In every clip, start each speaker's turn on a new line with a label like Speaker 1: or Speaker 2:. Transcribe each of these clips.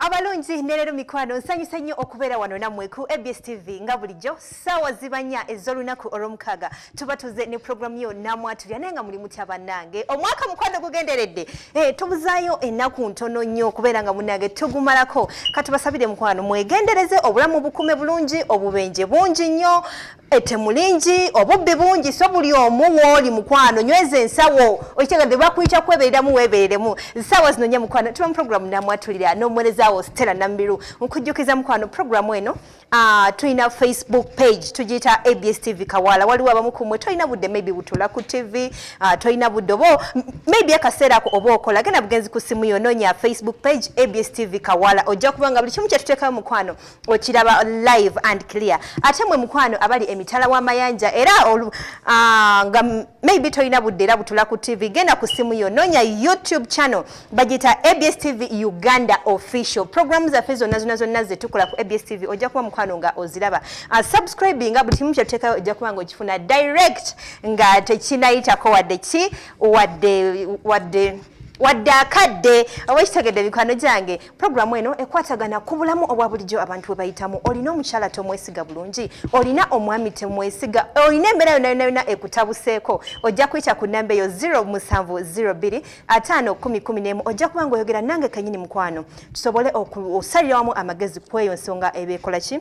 Speaker 1: Abalungi nerero mikwano nsanyusa nnyo okubeera wano nammwe ku ABS TV nga bulijjo ssaawa zibanya ez'olunaku olw'omukaaga tuba tuze ne programu yo namwatulya naye nga muli mutya bannange omwaka mukwano gugenderedde tubuzaayo ennaku ntono nnyo okubeera nga munnange tugumalako katubasabire mukwano mwegendereze obulamu bukume bulungi obubenje bungi nnyo etemulingi obubbi bungi so buli omu w'oli mukwano nyweza ensawo okitegeedde bakuyita kwebereramu weebereremu ssaawa zino nnyo mukwano tuba mu programu namwatulira n'omuweereza Stella Nambiru nkujjukiza mukwano programu eno tulina Facebook page tugiyita ABS TV Kawala waliwo abamu kumwe tolina budde maybe butula ku TV tolina budde oba maybe akaseera ako oba okola genda bugenzi ku simu yo noonya Facebook page ABS TV Kawala ojja kubanga buli kimu kye tuteekayo mukwano okiraba live and clear ate mwe mukwano abali emitala w'amayanja era nga maybe tolina budde era butula ku TV genda ku simu yo noonya YouTube channel bagiyita ABS TV Uganda official programs zaffe zonna ze tukola ku ABS TV ojja kuba mukwano nga oziraba subscribing nga buli kimu kye tuteekayo ojja kuba nga okifuna direct nga tekinayitako wadde akadde owekitegedde mikwano gyange programu eno ekwatagana ku bulamu obwa bulijjo abantu we bayitamu olina omukyala tomwesiga bulungi olina omwami temwesiga olina embeera yonna ekutabuseeko ojja kuyita ku namba eyo 0702 51011 ojja kuba nga oyogera nange kanyini mukwano tusobole okusalirawamu amagezi ku eyo nsonga ebeekola ki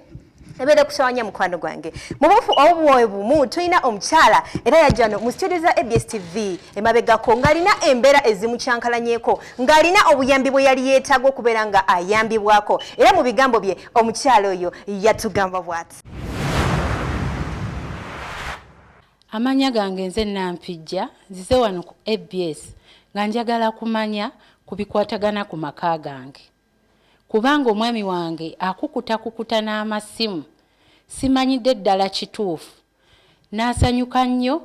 Speaker 1: ebere kusawanya mukwano gwange mubufu obwoye bumu tulina omukyala era yajjano mu studio za ABS TV emabegako ngalina embeera ezimucyankalanyeko ngalina obuyambi bwe yali yeetaaga okubeera nga ayambibwako era mu bigambo bye omukyala oyo yatugamba bw'ati.
Speaker 2: Amanya gange nze Nampijja nzize wano ku ABS nga njagala kumanya ku bikwatagana ku maka gange. Kubanga omwami wange akukuta n'amasimu simanyidde ddala kituufu n'asanyuka nnyo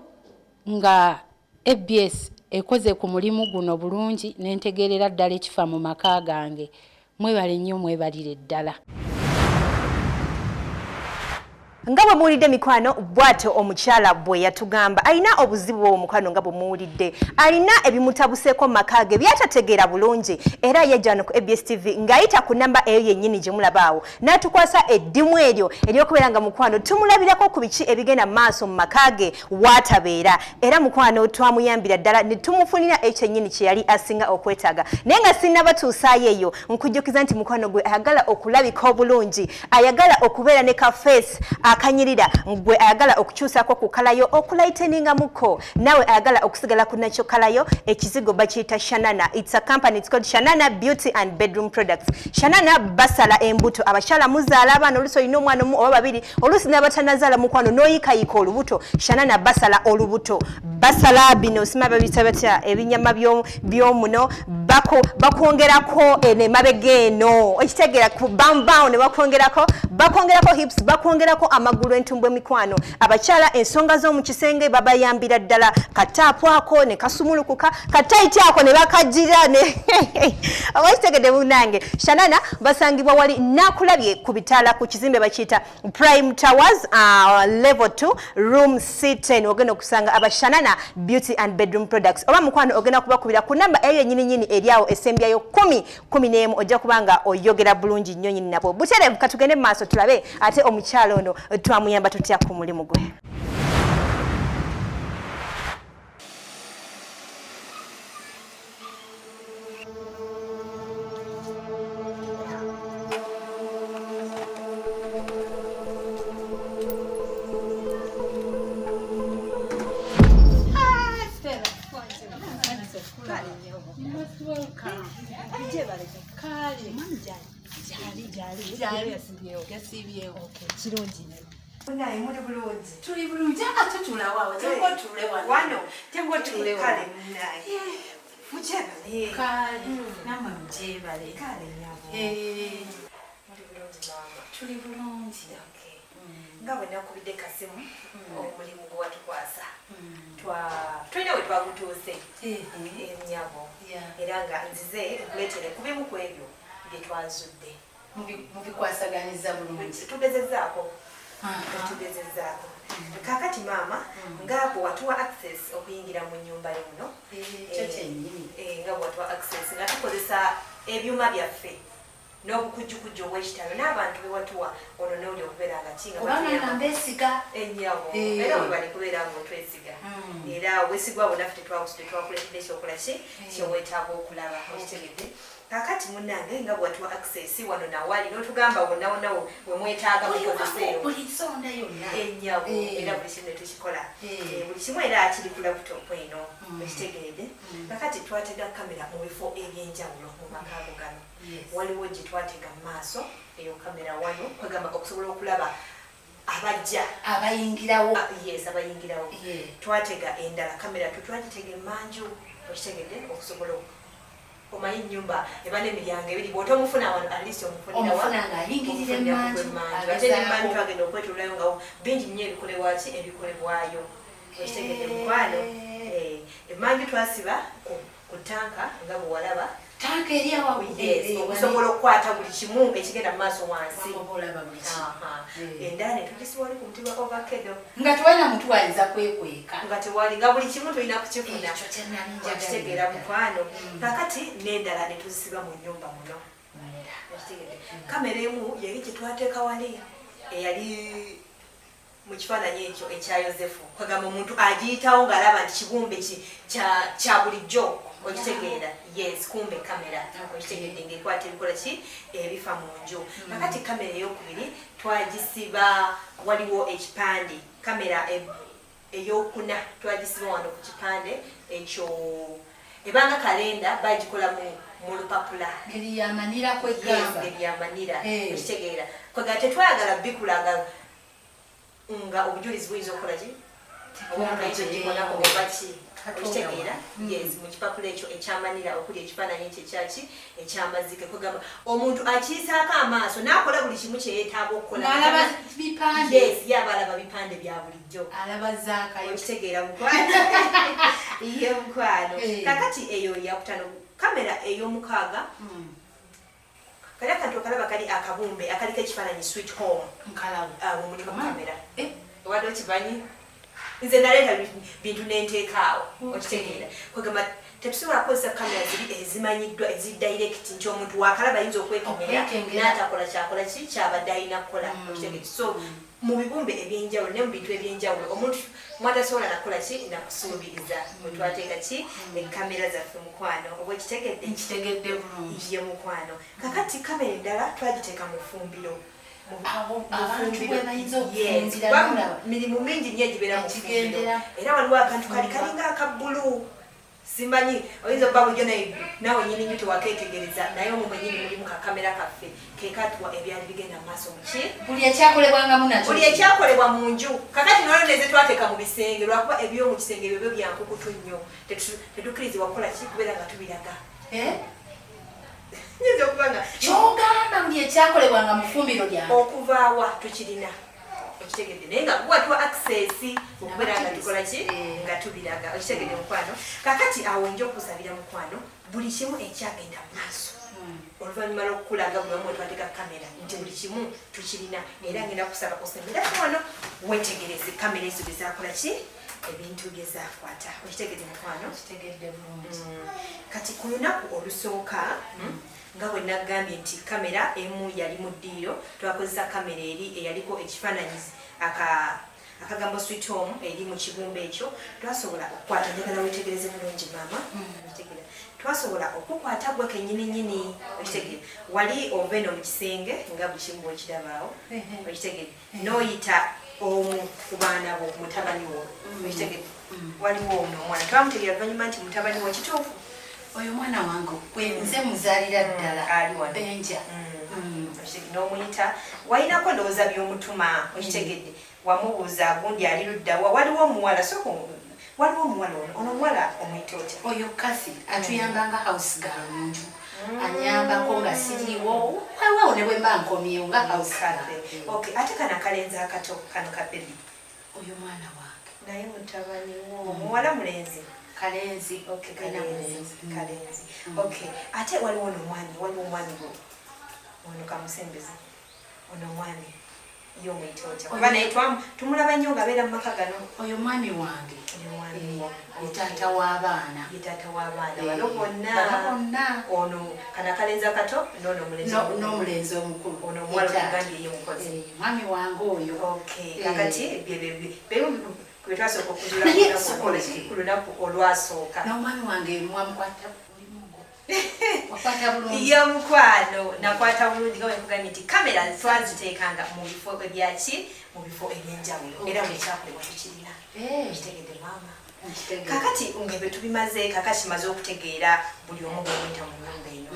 Speaker 2: nga ABS ekoze ku mulimu guno bulungi n'entegeerera ddala ekifa mu maka gange mwebale nnyo mwebalire ddala.
Speaker 1: Nga bwe muwulidde mikwano bw'atyo omukyala bwe yatugamba alina obuzibu omukwano nga bwe muwulidde alina ebimutabuseeko maka ge byatategeera bulungi era yajjano ku ABS TV ng'ayita ku namba eyo yennyini gye mulabaawo n'atukwasa eddimu eryo ery'okubeera nga mukwano tumulabirako ku biki ebigenda maaso mu maka ge w'atabeera era mukwano twamuyambira ddala ne tumufunira ekyennyini kye yali asinga okwetaaga naye nga sinnabatuusaayo eyo nkujjukiza nti mukwano gwe ayagala okulabika obulungi ayagala okubeera ne ka face akanyirira gwe ayagala okukyusako ku kalayo okulayiteningamuko nawe ayagala okusigala ku nakyo kalayo ekizigo bakiyita Shanana. It's a company, it's called Shanana Beauty and Bedroom Products. Shanana basala embuto abakyala muzaala abaana oluusi olina omwana omu oba babiri oluusi n'abatanazaala mukwano n'oyikayika olubuto Shanana basala olubuto basala bino sima babiyita batya ebinyama by'omuno bakwongerako emabega eno ekitegeera ku bambao ne bakwongerako hips bakwongerako amagulu entumbwe mikwano abakyala ensonga z'omu kisenge babayambira ddala kataapu ako ne kasumulukuka kataiti ako ne bakajjira ne abakitegedde munange Shanana basangibwa wali nakulabye ku bitaala ku kizimbe bakiyita Prime Towers level 2 room C10 ogenda okusanga aba Shanana Beauty and Bedroom Products oba mukwano ogenda kubakubira ku namba eyo yennyini eryawo esembyayo 10 ojja kubanga oyogera bulungi nnyo nyini nabo butereevu katugende mu maaso tulabe ate omukyalo ono twamuyamba tutya ku mulimu gwe.
Speaker 3: Naye muri bulungi. Tuli bulungi ate tulawawo. Tembo tulewa. Wano, tembo tule kale naye. Mujebale. Kale. Namwe mujebale. Kale nyabo. Muri bulungi mama. Tuli bulungi. Okay. Nga bwe nakubidde kasimu omulimu gwe watukwasa. Tulina we twagutuuse. Nyabo. Era nga nzize okuleetere ku bimu ku ebyo bye twazudde. Mubikwasaganiza bulungi. Tugezezaako. Tugezezaako. Kakati mama ngabo watuwa access okuyingira mu nyumba yono. Ngabo watuwa access nga tukozesa ebyuma byaffe
Speaker 1: n'obukujjukujju obw'ekitalo n'abantu bewatuwa ono n'oli okubeera nga kinga
Speaker 3: kubanga mbesiga
Speaker 1: ennyabo era bwe bali kubeera nga otwesiga era obwesigwa bwo naffe tetwakuletedde ekyokola ki kyeweetaaga okulaba okitegedde kakati munnange nga bwatuwa access wano nawali n'otugamba wonna we mwetaaga mukozeseeyo
Speaker 3: buli nsonda yonna
Speaker 1: ennyabo era buli kimu ne tukikola buli kimu era kiri ku laptop eno ekitegeredde kakati twatega kamera mu bifo ebyenjawulo mu makaago gano waliwo gye twatega mu maaso eyo kamera wano kwegamba okusobola okulaba abajja
Speaker 3: abayingirawo
Speaker 1: yes abayingirawo twatega endala kamera twagitega emanju okitegedde okusobola omanyi ennyumba eba n'emiryango ebiri bw'otomufuna wano at least
Speaker 3: omufuna ng'ayingirira emanju
Speaker 1: ate n'emanju twagenda okwetululayo nga bingi nnyo ebikolebwaki ebikolebwayo okitegedde mukwano emanju twasiba ku tanka nga bwe walaba
Speaker 3: tanka eri
Speaker 1: okusobola okukwata buli kimu ekigenda mu maaso wansi endala ne tugisiba oli ku muti gwa ovacado
Speaker 3: nga tewalina mutwaliza kwekweka
Speaker 1: nga tewali nga buli kimu tulina kukifuna okitegeera mukwano kakati n'endala ne tuzisiba mu nnyumba muno kamera emu yali gye twateeka wali eyali mu kifaananyi ekyo ekya yosefu kwegamba omuntu agiyitawo ng'alaba nti kibumbe kya bulijjo okitegeera yes kumbe kamera okitegedde ng'ekwata ebikola ki ebifa mu nju kakati kamera ey'okubiri twagisiba waliwo ekipande kamera ey'okuna twagisiba wano ku kipande ekyo ebanga kalenda bagikola mu lupapula
Speaker 3: ngeri yamanira kwegamba
Speaker 1: ngeri yamanira okitegeera kwegamba tetwayagala bikulaga nga obujulizi buyinza okukola ki obukaito gimonako bwebaki okitegeera yes mu kipapula ekyo ekyamanira okuli ekifaananyi ekyo ekyaki ekyamazike kwegamba omuntu akiyisaako amaaso n'akola buli kimu kyeyeetaaga okukola yes yaba alaba bipande bya bulijjo okitegeera mukwano ye mukwano kakati eyo yakutano kamera ey'omukaaga kali akantu okalaba kali akabumbe akaliko ekifaananyi switch home mumulimu kamera wadde okimanyi nze naleeta bintu nenteekaawo okitegeera kwegamba tetusobola kukozesa kamera ziri ezimanyiddwa ezidirect nti omuntu wakalaba ayinza okwekemera n'atakola kyakola ki kyabadde alina kukola okitegeera so mu bibumbe ebyenjawulo ne mu bintu ebyenjawulo omuntu mwatasobola nakola ki nakusuubiriza bwe twateeka ki ekamera zaffe mukwano oba ekitegedde
Speaker 3: nkitegedde bulungi
Speaker 1: ye mukwano kakati kamera endala twagiteeka mu ffumbiro mirimu mingi nnyo egibeera mu ffumbiro era waliwo akantu kalinga akabbulu simanyi oyinza okuba bulijjo naawe nyini nyo tewakeetegereza naye omwo mwenyini mulimu kakamera kaffe kekatuwa ebyali bigenda mu maaso muki
Speaker 3: buli ekyakolebwangamu nakyo
Speaker 1: buli ekyakolebwa mu nju kakati nolwo neze twateeka mu bisenge lwakuba eby'omu kisenge ebyo byo byankukutu nnyo tetukkirizibwa kukola ki kubeera nga tubiraga nyinza okuba nga
Speaker 3: kyogamba buli ekyakolebwanga mu ffumbiro lyange
Speaker 1: okuvaawa tukirina okitegedde naye nga kuwatuwa access okubeera nga tukola ki nga tubiraga okitegedde mukwano kakati awo nja okusabira mukwano buli kimu ekyagenda mu maaso oluvannyuma lw'okukulaga buli wamu wetwateeka kamera nti buli kimu tukirina era ngenda kusaba osemberaku wano wetegereze kamera ezo gezakola ki ebintu byezakwata okitegedde mukwano
Speaker 3: kitegedde bulungi
Speaker 1: kati ku lunaku olusooka nga bwe nagambye nti kamera emu yali mu ddiiro twakozesa kamera eri eyaliko ekifaananyi akagambo sweet home eri mu kibumba ekyo twasobola okukwata njagala wetegereze bulungi maama twasobola okukwata gwe kenyininyini okitegere wali oveno mu kisenge nga buli kimu bwekirabaawo okitegere n'oyita omu ku baana bo mutabani wo okitegere waliwo ono omwana twamutegera luvannyuma nti mutabani wo kituufu
Speaker 3: oyo mwana wange nze muzaalira ddala
Speaker 1: ali wano
Speaker 3: benja
Speaker 1: n'omuyita walinako ndowooza by'omutuma okitegedde wamubuuza gundi ali luddawa waliwo omuwala soko waliwo omuwala ono omuwala omuyita otya
Speaker 3: oyo kasi atuyambanga house girl mu nju anyambako nga siriiwo wewewo ne bwe mba nkomyewo nga house girl
Speaker 1: ate kana kalenzi akato kano kabebi
Speaker 3: oyo mwana wange
Speaker 1: naye mutabani wo muwala mulenzi
Speaker 3: kalenzi
Speaker 1: kalenzi ate waliwo nomwami waliwo omwami gwo ono kamusembezi ono omwami y'omuyitooja kuba naye tumulaba nnyo ng'abeera mu maka gano.
Speaker 2: Oyo mwami wange ye taata w'abaana
Speaker 1: bano bonna ono kana akalenzi akato
Speaker 2: n'omulenzi omukulu
Speaker 1: ono omuwala ogambye ye mukozi
Speaker 2: mwami wange oyo.
Speaker 1: Kakati bwe twasooka okuzula ku lunaku olwasooka
Speaker 2: n'omwami wange mwamukwata
Speaker 1: yomukwano nakwata bulungi nga wekugambye nti kamera twaziteekanga mu bifo ebyaki mu bifo ebyenjawulo era bwekyakolebwa tukirina kitegedde maama. Kakati ngebe tubimaze kakati maze okutegeera buli omu bwemuyita mu nyumba eno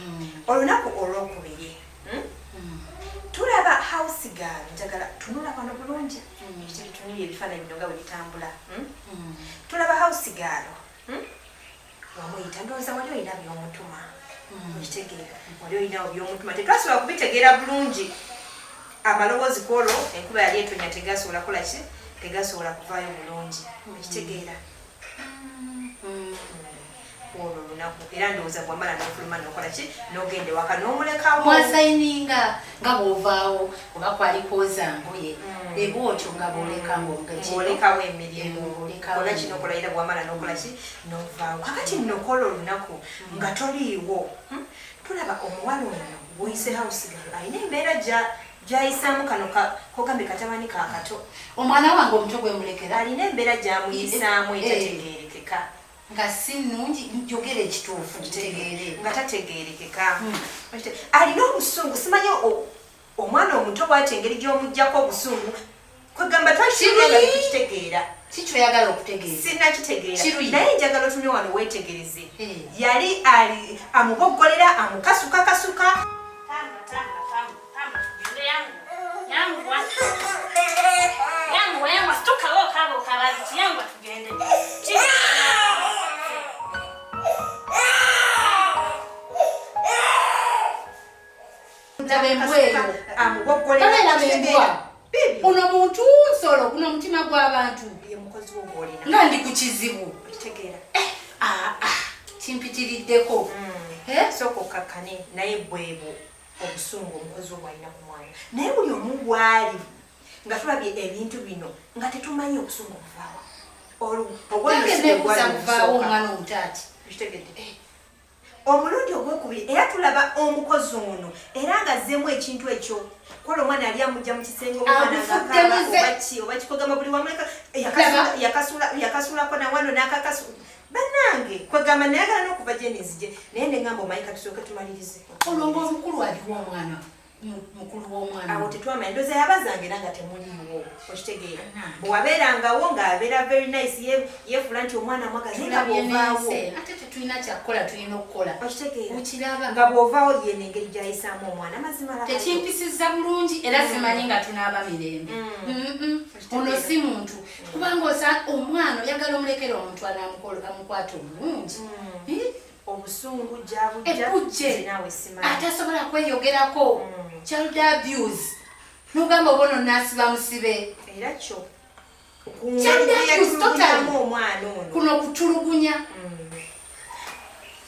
Speaker 1: olunaku olwokubiri tulaba house girl njagala tunula wano bulungi tunuye ebifaananyi bino nga bwe bitambula tulaba house girl wamuyita ndowooza wali olina by'omutuma okitegeera wali olinawo by'omutuma tetwasobola kubitegeera bulungi amaloboozi kwolwo enkuba yali etonya tegasobola kola ki tegasobola kuvaayo bulungi okitegeera olwo lunaku era ndowooza bwamala n'ofuluma n'okola ki n'ogenda ewaka n'omulekawo
Speaker 2: mwasayininga nga bw'ovaawo oba kwalikooza ngoye eba otyo nga
Speaker 1: bwolekawo emirimu kola kino okola era bwamala n'okola ki n'ovaawo kakati nnokola olunaku nga toliiwo tulaba omuwala ono bw'oyise hausigalo alina embeera gy'ayisaamu kano kogambe katabani kaakato
Speaker 2: omwana wange omuto gwe mulekera
Speaker 1: alina embeera gy'amuyisaamu etategeerekeka
Speaker 2: nga si nnungi njogera ekituufu kitegeere
Speaker 1: nga tategeerekeka alina obusungu simanyi omwana omuto bwati engeri gy'omuggyako obusungu kwegamba twakiranga tukitegeera
Speaker 2: si kyoyagala okutegeera
Speaker 1: sinakitegeera naye njagala otumye wano weetegereze yali amuboggolera amukasukakasuka
Speaker 2: ono muntu nsolo guno omutima gw'abantu nga ndi ku kizibu kimpitiriddeko
Speaker 1: sooka okakkane naye bwebwo obusungu omukozi obwalina ku mwana naye buli omu bwali nga tulabye ebintu bino nga tetumanyi obusungu
Speaker 2: obuvaawo omwana omutaati
Speaker 1: omulundi ogwokubiri era tulaba omukozi ono era nga azzeemu ekintu ekyo kola omwana yali amujja mu kisenge oba kikogama buli wamuleka yakasuulako nawano n'akakasu bannange kwegamba nayagala n'okuva gyenizije naye negamba omanyi katusooke tumalirize
Speaker 2: olwo omukulu aliwo omwana mukulu w'omwana
Speaker 1: awo tetwamanya ndooza yabazange era nga temuliiwo okitegeera bwewabeerangawo ng'abeera very nice yeefula nti omwana mwagazi nga bw'ovaawo
Speaker 2: ate tetulina kyakukola tulina okukola
Speaker 1: okitegeera nga bw'ovaawo yena engeri gy'ayisaamu omwana mazima
Speaker 2: tekimpisizza bulungi era simanyi nga tunaaba mirembe ono si muntu kubanga omwana oyagala omulekera omuntu amukwata omulungi
Speaker 1: obusungu gyabujje naawe simanyi
Speaker 2: atasobola kweyogerako child abuse nogamba oba ono naasiba musibe
Speaker 1: era kyo omwana ono
Speaker 2: kuno okutulugunya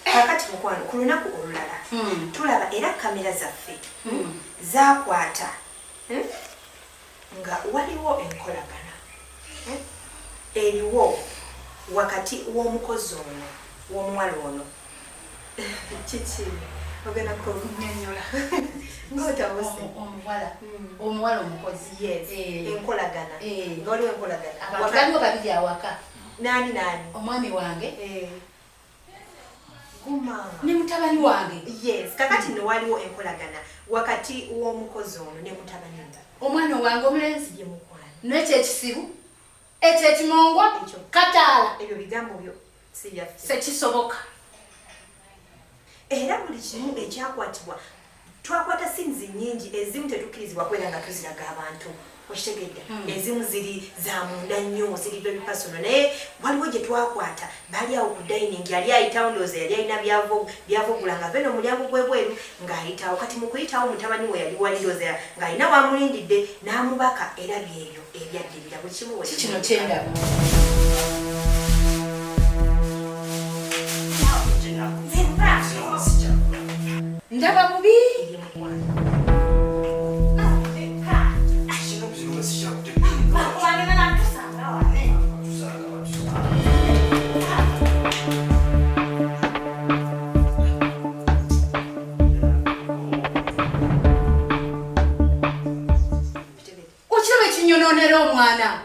Speaker 1: kakati mukwano ku lunaku olulala tulaba era kamera zaffe zakwata nga waliwo enkolagana eriwo wakati w'omukozi ono w'omuwala ono kiki ogenda kunyonyola
Speaker 2: omuwala omukozi
Speaker 1: enkolagana nga waliwo enkolagana
Speaker 2: abantu baliwo babiri awaka
Speaker 1: nani
Speaker 2: omwami wange ne mutabani wange
Speaker 1: kakati no waliwo enkolagana wakati w'omukozi ono ne mutabani
Speaker 2: omwana wange omulenzi nekyo ekisibu ekyo ekimongwa kataala
Speaker 1: ebyo bigambo byo si byaffe
Speaker 2: sekisoboka
Speaker 1: era buli kimu ekyakwatibwa twakwata sinzi nnyingi ezimu tetukkirizibwa kwera nga tuziraga abantu okitegedde ezimu ziri za munda nnyo ziri very personal naye waliwo gye twakwata bali awo ku dining yali ayitawo ndowooza yali alina byavugula nga ave n'omulyango gwebweru ng'ayitawo kati mu kuyitawo mutabani we yali wali ndowooza ng'alina wamulindidde n'amubaka era byebyo ebyaddirira buli kimu
Speaker 2: kino kyendaba ndaba bubi nonera omwana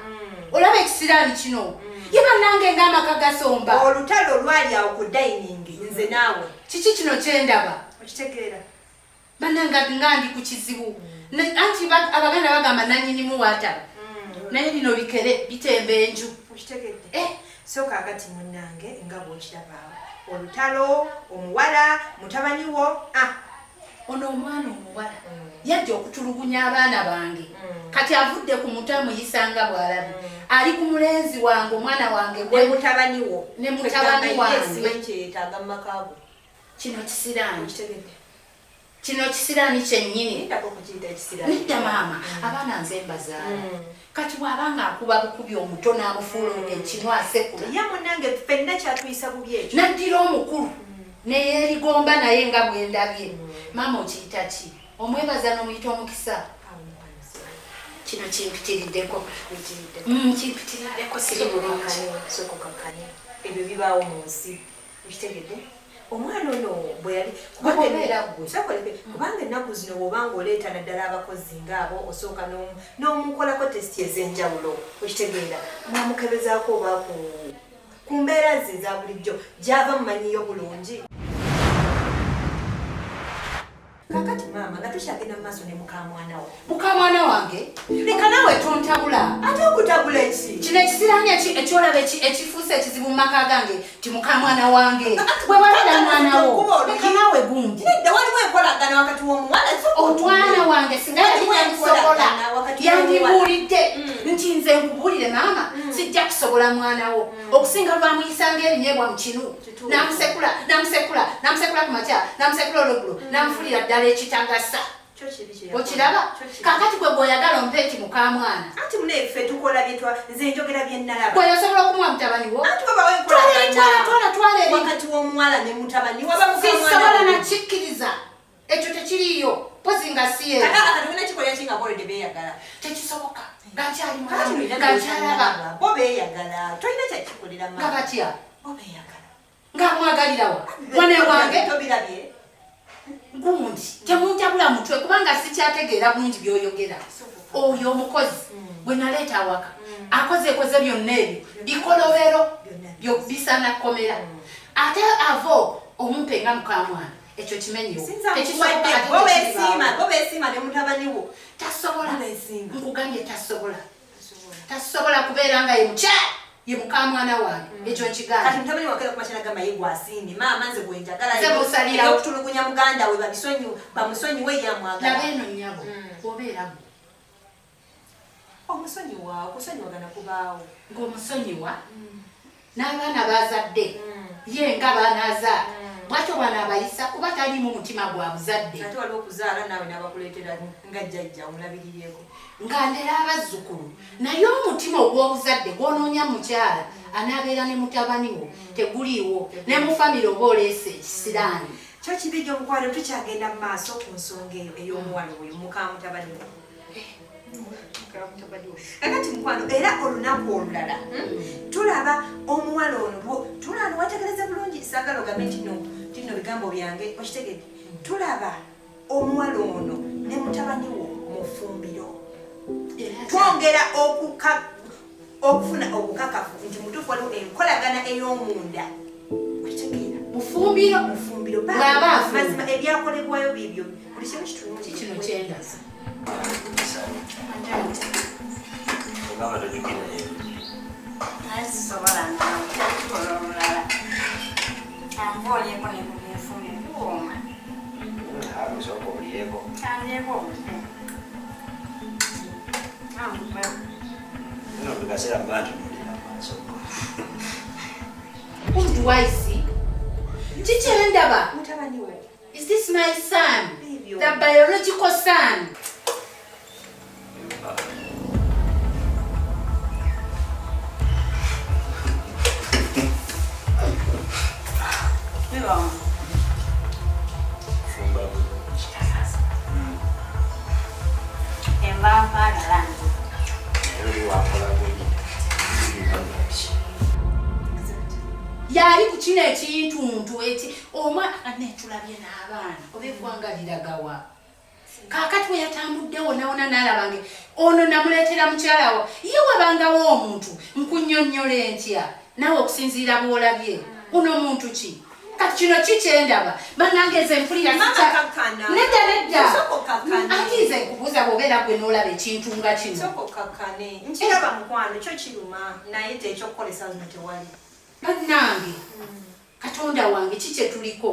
Speaker 2: olaba ekisiraani kino ye bannange ng'amaka gasomba
Speaker 1: olutalo lwali awo ku dining nze naawe
Speaker 2: kiki kino kyendaba
Speaker 1: okitegeera
Speaker 2: bannanga ngandi ku kizibu anti abaganda bagamba nanyinimu waatala naye bino bikere bitemba enju
Speaker 1: okitegedde so kaakati munnange nga bw'okirabaawo olutalo omuwala mutabani wo
Speaker 2: ono omwana omuwala yajja okutulugunya abaana bange kati avudde ku mutamu yisanga bw'alabi ali ku mulenzi wange omwana wange
Speaker 1: gwe mutabani wo
Speaker 2: ne mutabani wange
Speaker 1: kyetaaga mu makaago
Speaker 2: kino kisiraani kino kisiraani kyennyini nedda maama abaana nze mbazaala kati bw'abanga akuba bukubi omuto n'amufuula ekinu asekula
Speaker 1: ye munnange ffenna kyatuyisa bubi ekyo
Speaker 2: naddira omukulu neyeerigomba naye nga bwendabye maama okiyita ki omwebaza n'omuyita omukisa kino kimpitiriddeko kimpitiriddeko siri bulungi
Speaker 1: sokokakkanya ebyo bibaawo mu nsi okitegedde omwana ono bwe yali kubanga ennaku zino bw'obanga oleeta naddala abakozi ngaabo osooka n'omukolako tesiti ez'enjawulo okitegeera mwamukebezaako oba ku mbeera ze eza bulijjo gy'ava mumanyiyo bulungi kakati maama nga tukyagenda mu maaso ne mukamwana wo
Speaker 2: mukamwana wange leka naawe tontabula
Speaker 1: ate okutabula eki
Speaker 2: kino ekisiraani ekyolaba ekifuusa ekizibu mu maka gange ti mukamwana wange bwe walada mwana wo leka naawe gundi
Speaker 1: nedda waliwo enkolagana wakati w'omuwala
Speaker 2: omwana wange singa yalimusobola yandibuulidde nti nze nkubuulire maama sijja kusobola mwana wo okusinga lwamuyisanga ebinyeebwa mu kinu namusekula ku makya namusekula olweggulo namufulira ddala ekitagasa okiraba kakati gwe bw'oyagala ompeeti mukamwana
Speaker 1: anti muneffe tukola nze njogera bye nnalaba
Speaker 2: bweyosobola okumuwa mutabani wo
Speaker 1: anti babawo
Speaker 2: enkolagana
Speaker 1: wakati w'omuwala ne mutabani waba
Speaker 2: sisobola nakikkiriza ekyo tekiriiyo pozi nga siye
Speaker 1: kati wena kikolera kinga bolede beeyagala
Speaker 2: tekisoboka gakyalaba
Speaker 1: bo beeyagala tolina kyakikolera
Speaker 2: nga batya
Speaker 1: bo beeyagala
Speaker 2: ng'amwagalirawa mwane wange
Speaker 1: tobirabye
Speaker 2: gundi temuntabula mutwe kubanga sikyategeera bulungi byoyogera oyo omukozi bwe naleeta awaka akozeekoze byonna ebyo bikolobero bisana komera ate avo omumpe nga mukamwana ekyo kimenyewo
Speaker 1: bo beesiima ne mutabani wo
Speaker 2: tasobola nkugambye tasobola kubeera nga ye mukyala ye mukamwana wange ekyo nkigamba
Speaker 1: kati mutabani wakera ku makyala gamba ye gwasiimye maama nze gwenjagala
Speaker 2: musalira
Speaker 1: okutulugunya muganda we bamusonyiwe ye amwagala
Speaker 2: laba eno nnyabo obeeramu
Speaker 1: omusonyiwa okusonyiwagana kubaawo
Speaker 2: ng'omusonyiwa n'abaana bazadde ye nga baanazaala bwatyo banaabayisa kuba talimu mutima gwa buzadde
Speaker 1: ate waliwo okuzaala naawe n'abakuleetera nga jjajja omulabiriryeko
Speaker 2: nga ndera abazzukulu naye omutima ogw'obuzadde gw'onoonya mukyala anaabeera ne mutabani wo teguliiwo ne mu famire oba oleese ekisiraani
Speaker 1: kyo kibijja omukwano tukyagenda mu maaso ku nsonga eyo ey'omuwala oyo mukamutabani wo kakati mukwano era olunaku olulala tulaba omuwala ono tulano wategereza bulungi saagala ogambe nti tino bigambo byange okitegedde tulaba omuwala ono ne mutabani wo mu ffumbiro twongera okufuna obukakafu nti mutuufu waliwo enkolagana ey'omunda okitegeera mufumbiro mazima ebyakolebwayo bibyo buli kimu kitundu
Speaker 2: kino kyendaza Waisi, Chichirendaba, is this my son? The biological son? Yali kuchina ekintuntu eti omwana netulabye n'abaana obeegwangaliragawa Kakati we yatambuddewo nawona n'alabange ono namuleetera mukyalawo ye wabangawo omuntu nkunnyonnyola entya nawe okusinziira bw'olabye uno muntu ki kati kino kikyendaba bannange nze mpulira nedda ati nze nkubuuza bw'obeera gwe n'olaba ekintu nga kino
Speaker 1: nkiraba mukwano kyo kiruma naye tekyokukolesa zino tewali
Speaker 2: bannange katonda wange ki kye tuliko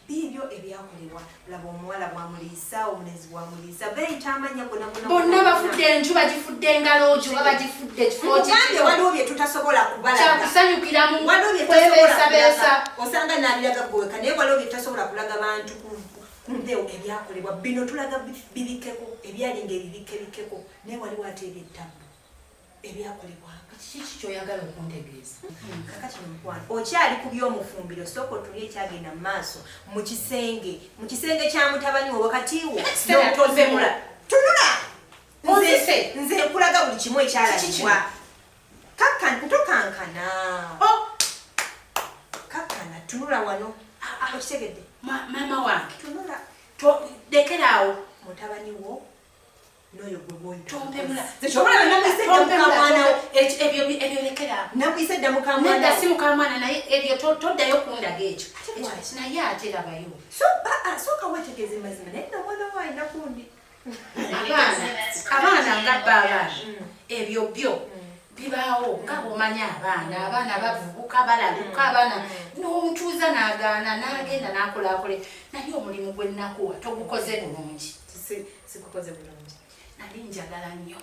Speaker 1: biibyo ebyakolebwa laba omuwala bwamuliisa omunezi bwamuliisa beeyita amanya
Speaker 2: bonna bafudde enju bagifudde engaloojo oba bagifudde
Speaker 1: kifookigande waliwo bye tutasobola
Speaker 2: kubalakyakusanyukiramu kwebeesabeesa
Speaker 1: osanga nabiraga gweka naye waliwo bye tutasobola kulaga bantu kumpewo ebyakolebwa bino tulaga bibikeko ebyalinga ebibikebikeko naye waliwo ate ebyettabu ebyakolebwanga
Speaker 2: kiki kyoyagala okuntegeeza
Speaker 1: kakati mukwano okyali ku by'omufumbiro sooka otuli ekyagenda mu maaso mu kisenge kya mutabani wo wakatiwo n'otozemula tunula nze nkulaga buli kimu ekyalabibwa tokankana kakkana tunula wano okitegedde
Speaker 2: maama wange
Speaker 1: tunula
Speaker 2: lekeraawo
Speaker 1: mutabani wo noyo gwe
Speaker 2: ebyo lekeraawo
Speaker 1: namuyise dda
Speaker 2: nedda si mukamwana naye ebyo toddayo kundaga ekyo naye ate labayo
Speaker 1: sooka wetegeeze mazima naye nomwana wo alina kundi
Speaker 2: abaana nga bba abaana ebyo byo bibaawo nga bw'omanya abaana bavubuka balaluka abaana n'omutuuza n'agaana n'agenda n'akolaakole naye omulimu gwe nnakuwa togukoze bulungi
Speaker 1: sikukoze bulungi
Speaker 2: nali njagala nnyo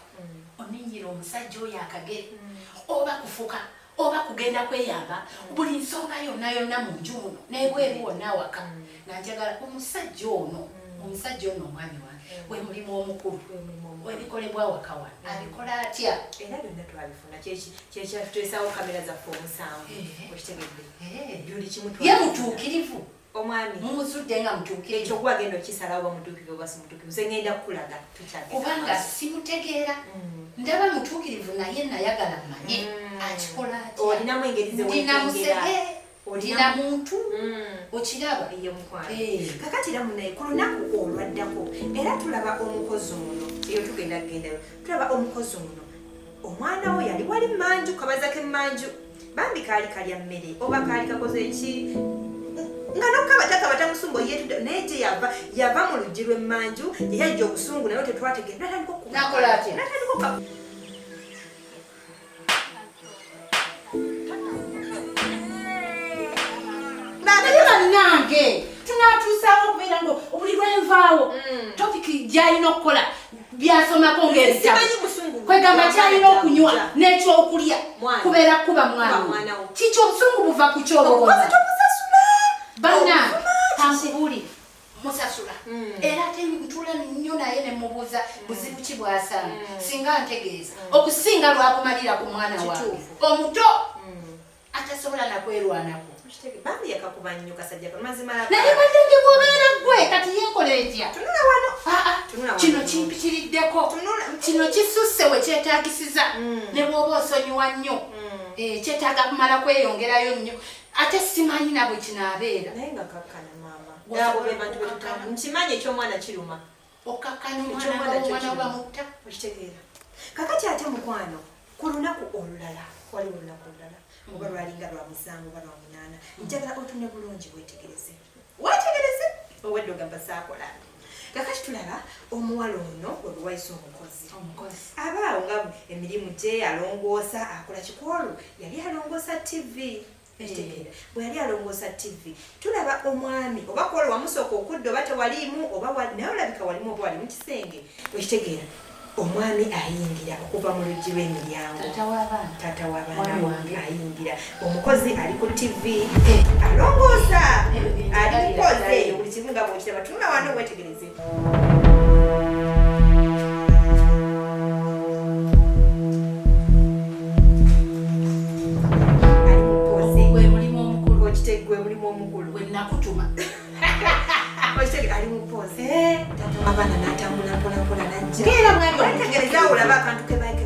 Speaker 2: oninnyira omusajja oyo akagere oba kufuka oba kugenda kweyamba buli nsonga yonna yonna mu nju muno n'ebweru wonna awaka nanjagala omusajja ono omwami wange we mulimu omukulu webikolebwa awaka wano abikola atya
Speaker 1: era byonna twabifuna kyekyatuteesawo kamera zaffe omusanvu okitegedde buli kimu
Speaker 2: ye mutuukirivu
Speaker 1: omwami
Speaker 2: mumuzudde nga mutuukirivu
Speaker 1: ekyo gwagenda okisalawo bamutuukirivu oba simutuukirivu ze ngenda kukulaga
Speaker 2: kubanga simutegeera ndaba mutuukirivu naye nayagala mmanye akikola atya
Speaker 1: olinamu engeri
Speaker 2: ndina muntu okiraba
Speaker 1: kakati era munaye ku lunaku olwaddako era tulaba omukozi ono eyo tugenda kugendayo tulaba omukozi ono omwana we yali wali mmanju kabaza ke mmanju bambi kaali kalya mmere oba kaali kakoze eki nga nokkabatakabata musumba yetuda naye gye yava mu luggi lw'emmanju yeyajja obusungu naye tetwategera
Speaker 2: nakola atya nange tunatuusaawo okubeera ngo buli lwenvaawo topiki gyalina okukola byasomako kwegamba kyalina okunywa n'ekyokulya kubeera kuba mwana kiki obusungu buva ku kyobogoza bannange tankubuli musasula era ate ntula nnyo naye ne mubuuza buzibu ki bwasanga singa ntegeeza okusinga lwakumalira ku mwana wange omuto atasobola nakwerwanako
Speaker 1: bambi yakakuba nnyo kasajja mazima
Speaker 2: naye badde bwobeera gwe kati yenkola etya
Speaker 1: tunula wano
Speaker 2: kino kimpitiriddeko kino kisusse we kyetaagisiza ne bw'oba osonyiwa nnyo kyetaaga kumala kweyongerayo nnyo ate simanyi nabwe kinaabeera
Speaker 1: naye nga kakkana maama nkimanyi ekyomwana kiruma
Speaker 2: okakkana omwana bamutta
Speaker 1: okitegeera kakati ate mukwano ku lunaku olulala waliwo olunaku olulala oba lwalinga lwa musanvu oba lwa munaana njagala otune bulungi wetegereze owedde ogamba saakola kakati tulaba omuwala ono webuwaisa omukozi abaawo nga emirimu gye alongoosa akola kikwolu yali alongoosa tv bwe yali alongoosa tv tulaba omwami oba kwolu wamusooka okudda oba tewaliimu oba naye olabika walimu oba wali mu kisenge wekitegeera omwami ayingira okuva mu luggi lw'emiryango taata w'abaana ayingira omukozi ali ku tv alongoosa ali mukozi eyo buli kimu nga bwokiraba tunula wano wetegereze gwe mulimu omukulu
Speaker 2: wenakutuma
Speaker 1: ali mupozi abaana natambula mpolampola najja wetegereza olaba akantu kebakola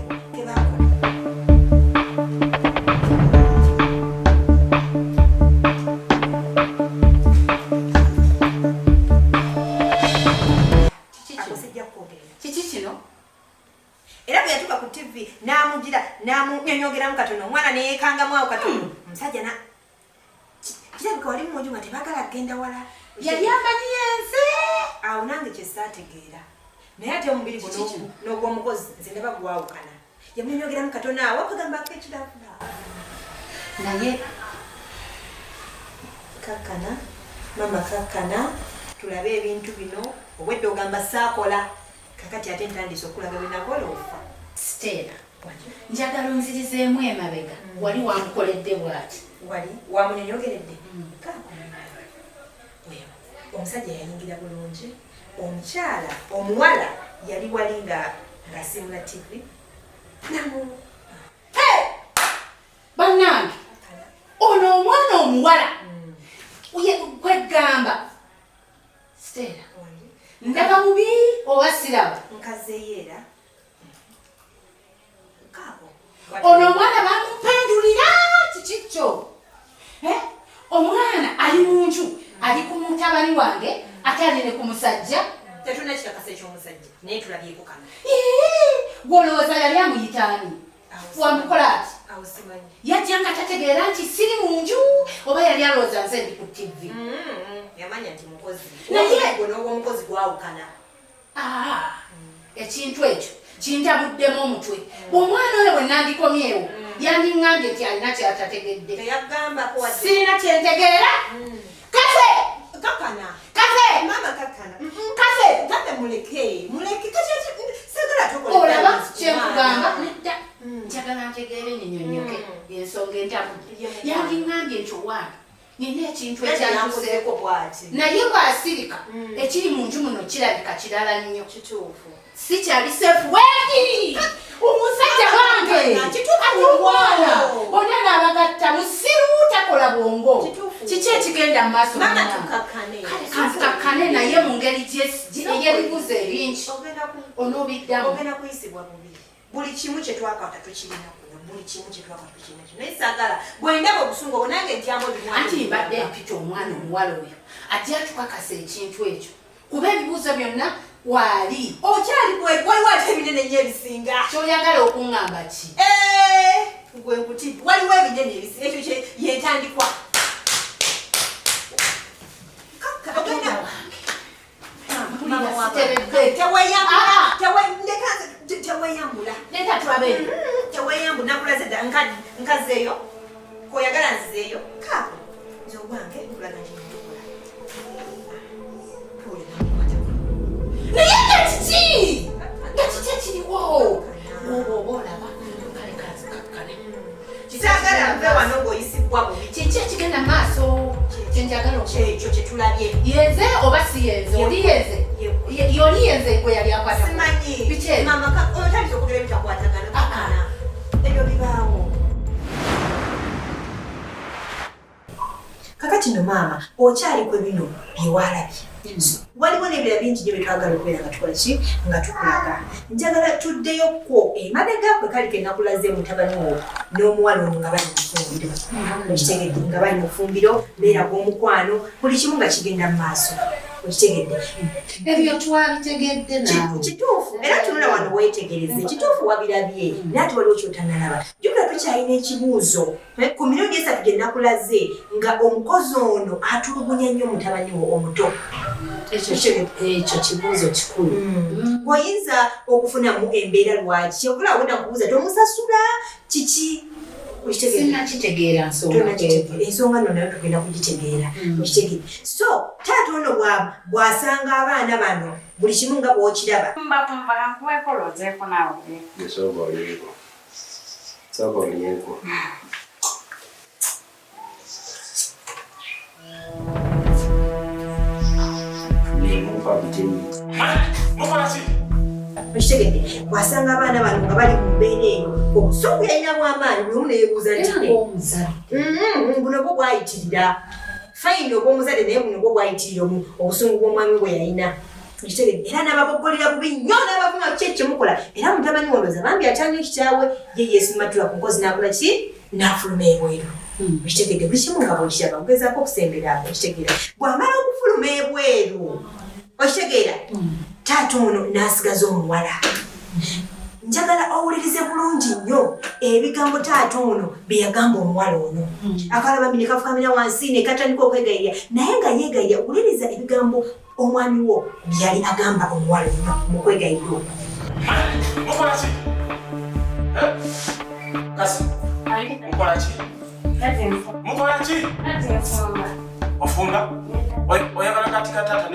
Speaker 1: ne kanga mwa katono omusajja na kirabika wali munju nga tebagala kugenda wala
Speaker 3: yali amanyi enze
Speaker 1: awo nange kyesaategeera naye ate omubiri guno n'ogw'omukozi nze ne bagwawukana yamunyogeramu katono awo akagamba ak'ekirafula
Speaker 3: naye
Speaker 1: kakkana mama kakkana tulabe ebintu bino obwedde ogamba saakola kakati ate ntandise okulaga binakola ofa
Speaker 3: Stella njagala onzirizeemu emabega wali wamukoledde bw'ati
Speaker 1: wali wamunyonyogeredde omusajja yayingira bulungi omukyala omuwala yali wali ng'asimula tv namu
Speaker 3: bannange ono omwana omuwala kwegamba Stella ndaba bubi oba siraba
Speaker 1: nkazeyeera
Speaker 3: ono omwana bamupendulira kikikyo omwana ali mu nju ali ku mutabani wange ate ali ne ku musajja
Speaker 1: tetuna kikakasa ekyomusajja naye tulabyeko kano
Speaker 3: gwolowooza yali amuyitaani wamukola ati
Speaker 1: awo simanyi
Speaker 3: yajja nga tategeera nti siri mu nju oba yali alowooza nze ndi ku tv
Speaker 1: yamanya nti mukozi
Speaker 3: naye
Speaker 1: n'obwomukozi gwawukana
Speaker 3: ekintu ekyo kintabuddemu omutwe omwana oyo bwe nandikomyewo yandiŋŋambye nti alina kyatategedde
Speaker 1: teyagambako wadde
Speaker 3: sirina kyentegeera kase
Speaker 1: kakana
Speaker 3: kase
Speaker 1: mama kakana
Speaker 3: kase
Speaker 1: tate muleke sagala tokola
Speaker 3: olaba kyekugamba nedda njagala ntegeere nyinyonyoke ensonga entabudde yandiŋŋambye nti owange nina ekintu ekyantuseeko
Speaker 1: bwati
Speaker 3: naye bw'asirika ekiri mu nju muno kirabika kirala nnyo
Speaker 1: kituufu
Speaker 3: sikyali sefu weeki omusajja wange omwana bonna naabagatta musiru takola bwongo kiki ekigenda mu maaso kantukakkane naye mu ngeri ey'ebibuzo ebingi onoobiddamu
Speaker 1: ogenda kuyisibwa bubiri buli kimu kyetwakwata tukirina kuno buli kimu kyetwakwata tukirina kino naye saagala bwendaba obusungu obwo nange ntyamu
Speaker 3: anti mbadde mpita omwana omuwala oyo ajja tukakasa ekintu ekyo kuba ebibuuzo byonna wali
Speaker 1: okyali waliwo ate ebinene nnyo ebisinga
Speaker 3: kyoyagala okuŋŋamba ki
Speaker 1: gwe nkuti waliwo ebinene ebisinga ekyo yentandikwa teweyambula
Speaker 3: leta tulabe
Speaker 1: teweyambula nakulaze dda nkazeeyo koyagala nzizeeyo kaako nze ogwange nkulaga ntintukola
Speaker 3: naye nga kiki nga kiki ekiriwo oba olaba kale kanzikakkane
Speaker 1: kisaagala nve wano ng'oyisibwa bubi
Speaker 3: kiki ekigenda mu maaso kyenjagala
Speaker 1: ekyo kyetulabye
Speaker 3: yenze oba si yenze oli yenze yoli yenze gwe yali akwata
Speaker 1: simanyi
Speaker 3: biki
Speaker 1: mama otandise okutula ebitakwatagana kakana ebyo bibaawo kakati no maama okyali kwe bino byewalabye waliwo n'ebirala bingi nyo byetwagala okubeera nga tukola ki nga tukulaga njagala tuddeyokwo emabega kwe kali kenakulaze mutabani wo n'omuwala ono nga bali mufumbiro okitegedde nga bali mufumbiro beera gw'omukwano buli kimu nga kigenda mu maaso okitegedde
Speaker 3: ebyo twabitegedde naawe
Speaker 1: kituufu era tunula wano weetegereze kituufu wabirabye naye ate waliwo kyotanalaba jjukira tukyalina ekibuuzo ku mirundi 3 gye nakulaze nga omukozi ono atulugunya nnyo mutabani wo omuto
Speaker 3: ekyo kibuuzo kikulu
Speaker 1: oyinza okufunamu embeera lwaki kyokula wenda kubuuza tomusasula kiki
Speaker 3: sinakitegeera
Speaker 1: ensonga nno nayo tugenda kugitegeera okitegedde so taata ono bw'asanga abaana bano buli kimu nga bw'okiraba okitegedde bw'asanga abaana bano nga bali mu mbeera eyo obusungu yalinamu amaanyi buli omu neyeebuuza nti buno bwo bwayitirira fayini obw'omuzadde naye buno bwo bwayitirira obusungu bw'omwami bwe yalina okitegedde era n'ababoggolera bubi nnyo n'abavuma ki ekyemukola era mutabani wondooza bambi atyalina ekitaawe ye yeesimatula ku nkozi n'akola ki n'afuluma ebweru okitegedde buli kimu nga bwekiraba ogezaako okusembera ako okitegeera bw'amala okufuluma ebweru okitegeera taata ono n'asigaza omuwala
Speaker 4: njagala owulirize bulungi nnyo ebigambo taata ono bye yagamba omuwala ono. Akalaba ne kafukamira wansi ne katandika okwegayirira naye nga yeegayirira owuliriza ebigambo omwami wo byali agamba omuwala ono mu kwegayirira okwo.
Speaker 5: Mukola ki? Kasi mukola ki? Mukola ki? Ofumba? Oyagala katika tata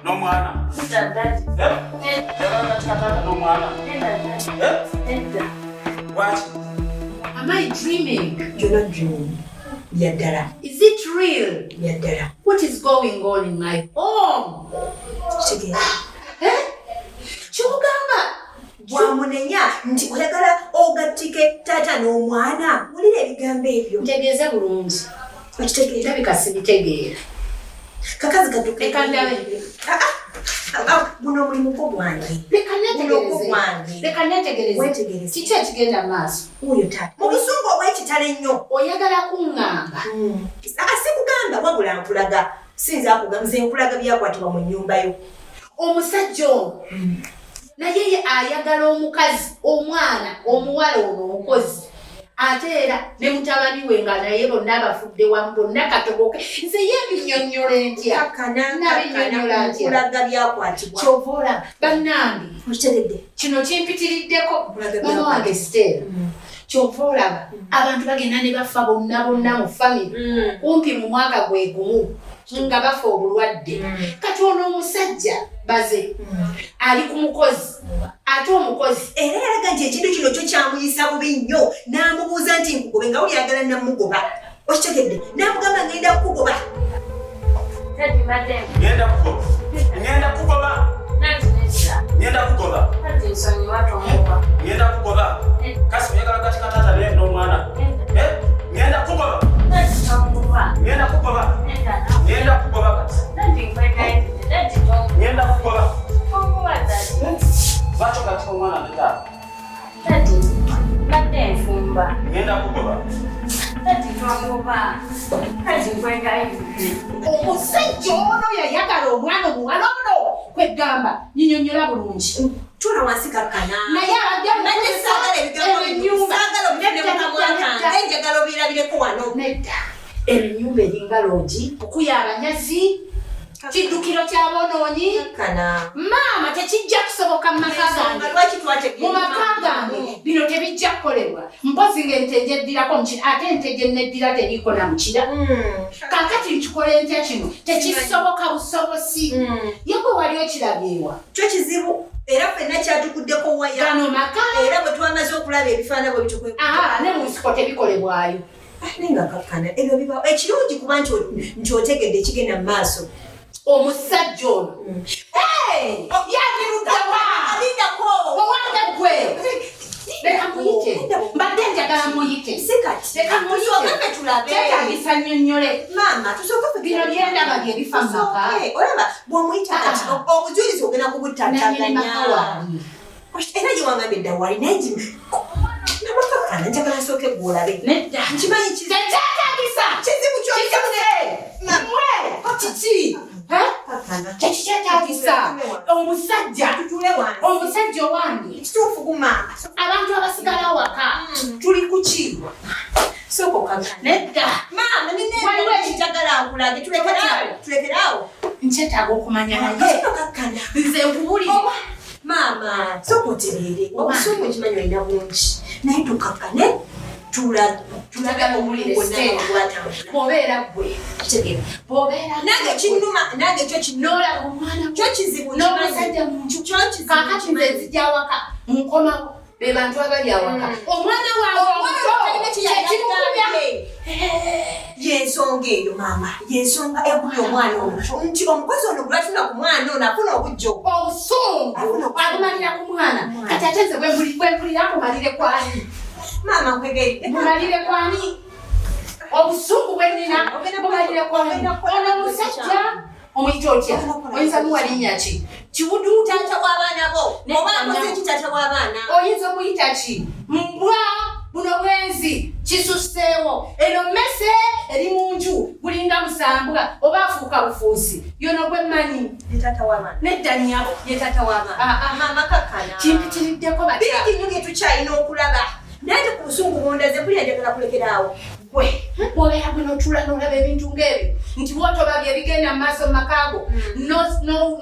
Speaker 5: n'omwana? Oyagala katika tata n'omwana? What?
Speaker 2: Am I dreaming?
Speaker 4: You're not dreaming. Yaddala.
Speaker 2: Is it real?
Speaker 4: Yaddala.
Speaker 2: What is going on in my home?
Speaker 4: Kitegeera.
Speaker 2: Kyogamba
Speaker 4: bwamunenya nti oyagala ogattike taata n'omwana. Wulira ebigambo ebyo.
Speaker 2: ntegeeza bulungi.
Speaker 4: Okitegeera.
Speaker 2: Ndabika sibitegeera.
Speaker 4: Kakazi kadduka.
Speaker 2: Leka ndabe.
Speaker 4: Buno omulimuko gwange.
Speaker 2: Leka netegereze.
Speaker 4: Wetegereze.
Speaker 2: Kiki ekigenda mu maaso?
Speaker 4: Oyo taata. Mu busungu obw'ekitale ennyo.
Speaker 2: Oyagala kuŋŋamba.
Speaker 4: Sikugamba wabula nkulaga. Sinza akugamba nze nkulaga byakwatibwa mu nnyumba yo.
Speaker 2: Omusajja ono naye ye ayagala omukazi omwana omuwala ono omukozi ate era ne mutabani we nga naye bonna abafudde wamu bonna katoboke nze ye binnyonnyole ntya nabinyonnyola ntya
Speaker 4: nkulaga byakwatibwa.
Speaker 2: kyova olaba bannange
Speaker 4: Okitegedde.
Speaker 2: kino kimpitiriddeko mama wange Stella kyova olaba abantu bagenda ne bafa bonna mu famire kumpi mu mwaka gwe gumu nga bafa obulwadde kati ono omusajja baze ali ku mukozi ate omukozi
Speaker 4: era yalaga nti ekintu kino kyo kyamuyisa bubi nnyo n'amubuuza nti nkugobe nga wuli ayagala namugoba. Okitegedde n'amugamba ngenda kukugoba.
Speaker 5: Ngenda kugoba. Ngenda kugoba. Ngenda kugoba. Kasi oyagala katika tata n'omwana? Ngenda kugoba. Ngenda kugoba. Ngenda kugoba. Ngenda kugoba. Lwaki katika omwana ne taata? Ngenda kugoba.
Speaker 2: omusajja ono yayagala omwana omuwala ono kwegamba nyinyonnyola bulungi.
Speaker 4: Tula wansi kakkana.
Speaker 2: naye
Speaker 4: Nange saagala ebigambo saagala obifune mu kamwa kange njagala obirabireko wano.
Speaker 2: nedda ennyumba eringa loogi okuya abanyazi kiddukiro ky'aboonoonyi
Speaker 4: Kakkana.
Speaker 2: maama tekijja kusoboka mu maka gange.
Speaker 4: Lwaki twategeera?
Speaker 2: Mu maka gange bino tebijja kukolebwa mpozi ng'ente gyeddirako mukira ate ente gye neddira teriiko na mukira. Kaakati nkikole ntya kino tekisoboka busobosi. Ye gwe wali okirabyewa
Speaker 4: Kyo kizibu era ffenna kyatukuddeko waya.
Speaker 2: gano maka
Speaker 4: Era bwe twamaze okulaba ebifaanana bwe bitukweka.
Speaker 2: ne mu nsiko tebikolebwayo.
Speaker 4: Nenga kakkana ebyo bibawo. Ekirungi kuba nti otegedde ekigenda mu maaso.
Speaker 2: Omusajja ono yandiruddawa owange gwe leka muyite mbadde njagala muyite leka muyite kyetagisa nnyonnyole
Speaker 4: Maama tusooke
Speaker 2: bino byendaba bye bifa mu maka.
Speaker 4: olaba bw'omuyita kati obujulizi ogenda kubuttattaganya. Era gye wangambye edda wali naye namakakkana njagala nsooke gw'olabe.
Speaker 2: nedda
Speaker 4: Nkimanyi
Speaker 2: tekyetagisa
Speaker 4: kizibu
Speaker 2: kiki tekikyetagisa omusajja owange
Speaker 4: kituufu guma
Speaker 2: abantu abasigala waka tuli kuki
Speaker 4: sooka okakkana.
Speaker 2: nedda
Speaker 4: Maama waliwo ekijagala nkulage tulekeraawo.
Speaker 2: nkyetaaga okumanya naye
Speaker 4: Kakkana.
Speaker 2: nze nkuwulire
Speaker 4: Maama sooka otereere obusungu ekimanyi olina bungi naye tukakkane
Speaker 2: tulaga omulire bw'obeera gwe bw'obeera
Speaker 4: nange kinnuma nange kyo
Speaker 2: n'olaba omwana
Speaker 4: kyo kizibu
Speaker 2: n'omusajja munju kaakati nze nzija awaka nkomawo be bantu abali awaka omwana wange kyekimukubya
Speaker 4: yensonga eyo maama yensonga ekubya omwana ono nti omukozi ono gweatuna ku mwana ono afuna obujjo
Speaker 2: obusungu abumalira ku mwana kati ate nze bwempulira akumalire kwani
Speaker 4: maama nkwegeridde
Speaker 2: bumalire kwani obusungu bwenina bumalire kwani ono omusajja omuyita otya oyinza muwalinnya ki kibudu
Speaker 4: taata w'abaana bo oba akoze ki taata w'abaana
Speaker 2: oyinza omuyita ki mbwa buno bwenzi kisusseewo eno mmese eri mu nju bulinga musambwa oba
Speaker 3: wafuuka bufuusi yono gwe mmanyi nedda nnyabo ye tata w'amaama kimpitiriddeko
Speaker 4: bingi nnyo bye tukyalina okulaba naye te ku busungu bondaze buli enjagala kulekeraawo gwe
Speaker 3: bw'obeera bwe n'otuula n'olaba ebintu ng'ebyo nti bw'otobabye ebigenda mu maaso mu makaago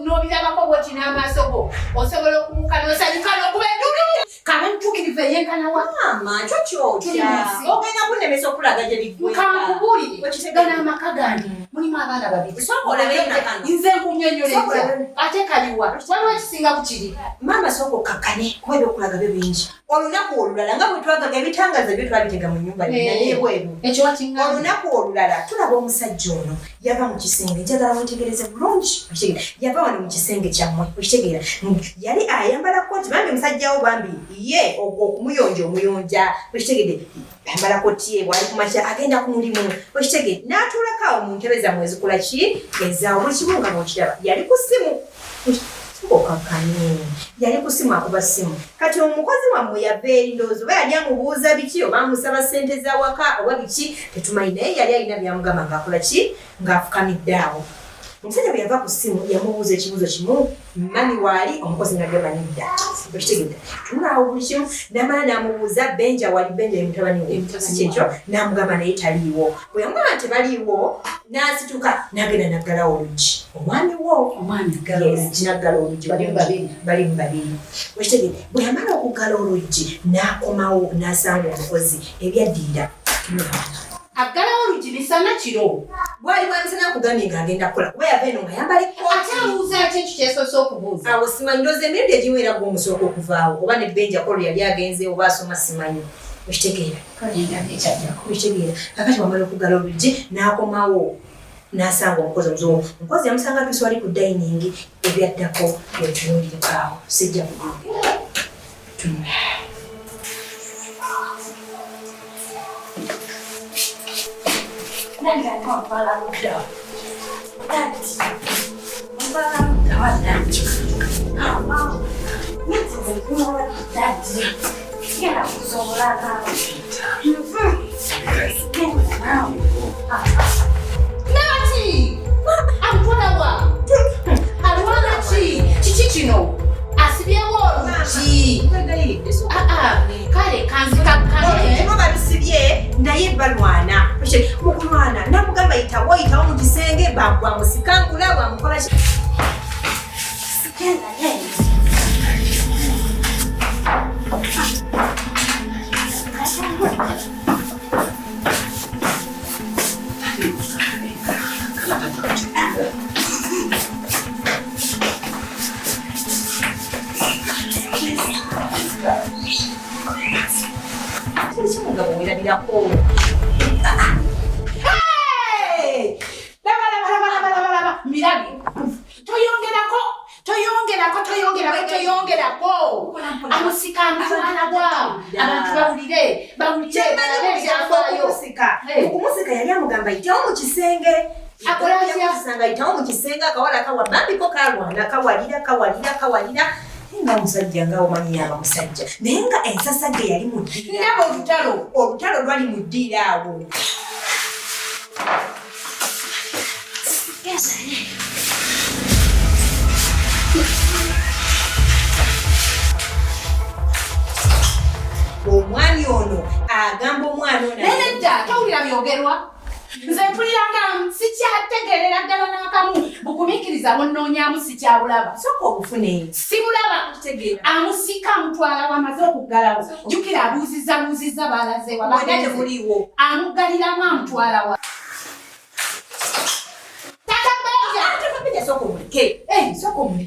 Speaker 3: n'obirabako bw'oti n'amaaso go osobola okubuuka n'osanyuka n'okuba enjulu kaba ntuukirivu eyenkanawa
Speaker 4: maama kyo kyotya ogenda kunnemesa okulaga gye biggwera
Speaker 3: kankubuulire gana amaka gange mulimu abaana babiri nze nkunyonyoleza ate kaliwa waliwo ekisinga ku kiri
Speaker 4: maama sooka okakkane kuba ebyokulaga byo bingi olunaku olulala nga bwe twagaga ebitangaza byo twabitega mu nnyumba nayeebweru olunaku olulala tulaba omusajja ono yava mu kisenge njagala mwetegereze bulungi yava wano mu kisenge kyammwe okitegeera yali ayambala kooti bambi omusajjawo bambi ye okumuyonja omuyonja okitegedde ayambala kooti ye bwali kumakya agenda ku mulimu okitegedde n'atuulako awo mu ntebe zammwe ezikola ki ezaawo buli kimu nga bwokiraba yali ku ssimu okakkane yali ku ssimu akuba ssimu kati omukozi wammwe yava eri ndowooza oba yali amubuuza biki oba amusaba ssente z'awaka oba biki tetumanyi naye yali alina byamugamba ng'akola ki ng'afukamidde awo omusajja bwe yava ku ssimu yamubuuza ekibuuzo kimu mami waali omukozi nga gyamanidda okitegedde tunaawo buli kimu namala n'amubuuza benja wali benja ye mutabani we si kyekyo n'amugamba naye taliiwo bwe yamugamba tebaliiwo n'asituka n'agenda naggalawo oluggi omwami wo naggala oluggi bali mu babiri okitegedde bwe yamala okuggala oluggi n'akomawo n'asanga omukozi ebyaddirira
Speaker 3: aggalawo oluggi misana kiro
Speaker 4: bwali bwamisana akugambye ng'agenda kukola kuba yava eno nga yambala
Speaker 3: ate abuuza ki ekyo kyesoose okubuuza
Speaker 4: awo simanyi ndowooza emirundi egimu era gwe omusooka okuvaawo oba ne benja kolo yali agenze oba asoma simanyi okitegeera okitegeera kakati wamala okuggala oluggi n'akomawo n'asanga omukozi omuzungu omukozi yamusanga tusi wali ku dayiningi ebyaddako bwetunuulirikaawo sijja kugogera
Speaker 3: Nati! Amutwalawa! Alwana ki? Kiki kino? Asibyewo oluggi. Kale
Speaker 4: kino babisibye naye balwana mukulwana namugamba yitawo mu kisenge bwamusikangula bwamukola werabirako
Speaker 3: mirabi toyongerako amusikantwana bwa abantu bawulire
Speaker 4: okumusika yali amugamba yitawo mu kisenge akolasanga yitawo mu kisenge akawala kawa bambiko kalwana kawalira nga omusajja nga omanyi yaba musajja naye nga ensasa ge yali mu ddiira olutalo lwali mu ddiira awo omwami ono agamba omwana ono
Speaker 3: nedda tawulira byogerwa nze mpuliranga sikyategeerera ddala n'akamu bugumiikiriza bunnoonyaamu sikyabulaba
Speaker 4: soka obufune
Speaker 3: sibulaba amusika amutwala wamaze okuggalawo jjukira abuuzizza baalaze
Speaker 4: wabatemuliiwo
Speaker 3: amuggaliramu amutwalawa tata benja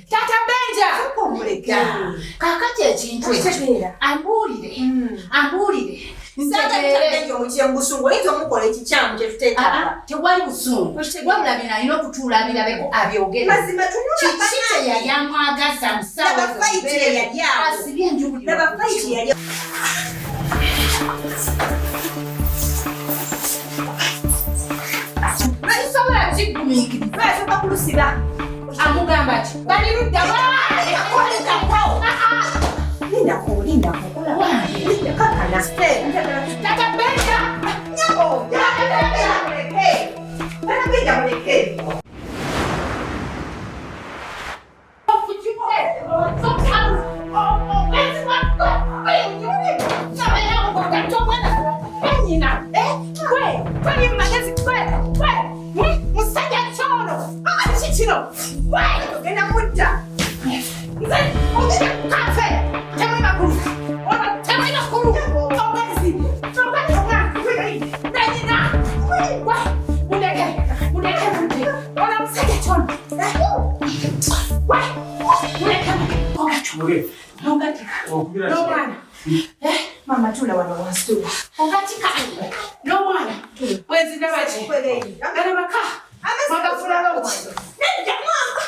Speaker 3: tata benja kaakati ekintu ambuulire
Speaker 4: omukyembusungu oyinza omukola ekikyamu kyetuteetaba
Speaker 3: tewali busungu wabula bino alina okutuula abirabeko abyogere kiki kyeyali amwagaza musawaasibye enjubuli balisobola kigumiikiriza
Speaker 4: basoka kulusiba
Speaker 3: amugamba ki balirudda tata benja kino. Wai, genda mutta. Nze, ongeza kafe. Chama makuru. Ona chama makuru. Ongezi. Ongezi ona. Nani. Wai, mudeke. Ona mseke chona. Wai, mudeke. Onga chona. Ongatika. No mama tula wana wasitula. Ongatika. No mwana. Wezi ndabaje. Ngana maka. Magafuna lo. Nenda mama.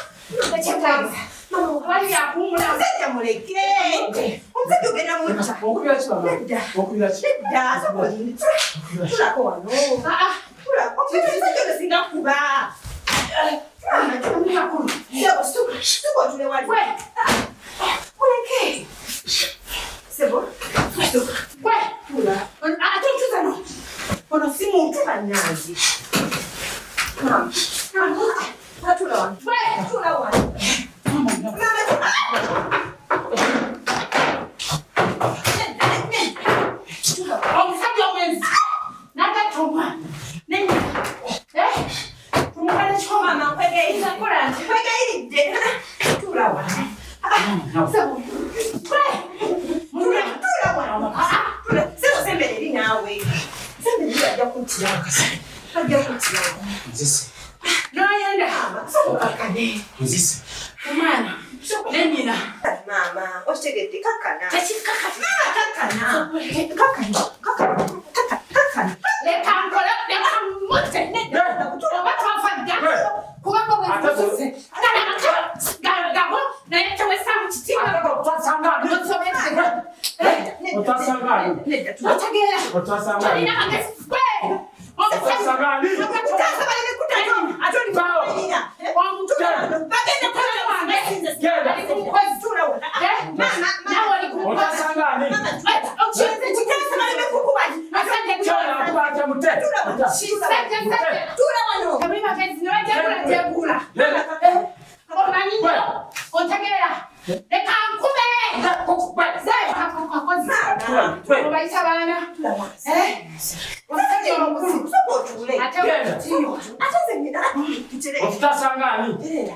Speaker 3: Ndachanga. Mama wali yapumula. Nenda muleke. Umzeke ugenda mucha.
Speaker 5: Okubira chibaba. Okubira chi.
Speaker 3: Nenda saboni. Tula ko wano. Tula. Okubira singa kuba. Mama tula makuru. Sebo stuka tule wali. Muleke. Sebo. Ouais, oula. Attends, tout ça non. On a fait mon tour à nazi. Non. Pas tout là. Ouais, tout là. Maman. On fait du même. Nada trop. Neni. Pour moi la trop maman, pas gay, ça quoi là? Pas gay, tout là. C'est bon. Ouais. Sembeleli nawe. Sembeleli ajja kutira akasa. Ajja kutira.
Speaker 5: Nzisi.
Speaker 3: N'ayenda. Sokakane.
Speaker 5: Nzisi.
Speaker 3: Omwana. Nennyina.
Speaker 4: Mama, okitegedde kakana.
Speaker 3: Tekikakana.
Speaker 4: Kakana.
Speaker 3: Kakana. Leka nkola, leka mmutte. Oba twafa dda. Kubanga bwezituuse. Gabo, naye tewesa mu kitimba.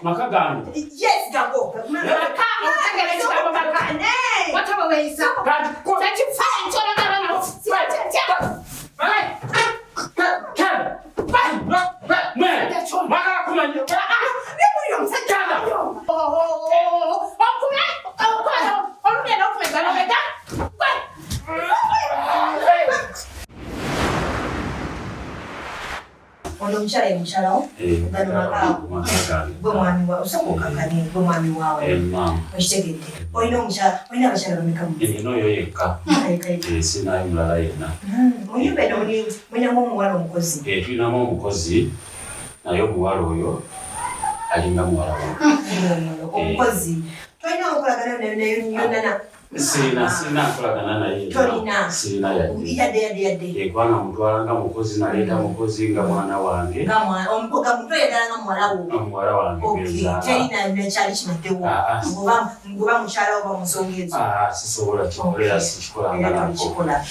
Speaker 5: Makagani.
Speaker 4: Yes, Gabo. Mchalo bano makagani bwe mwami wa usoboka kani bwe mwami wawe okitegedde olina omukyala olina abakyala bamekamu
Speaker 5: noyo yekka sinayo mulala yenna
Speaker 4: munyumba eno mulinamu omuwala omukozi
Speaker 5: tulinamu omukozi naye omuwala oyo alinga muwala
Speaker 4: omukozi tolina okolagana yonnana
Speaker 5: sirina nkolagana naye sirina yadde kubanga mutwalanga mukozi naleeta mukozi nga mwana wange omuwala wange
Speaker 4: kyali kinaddewo ngoba mukyala oba musonga ezo
Speaker 5: sisobola kikolera sikikolanga
Speaker 4: nakikola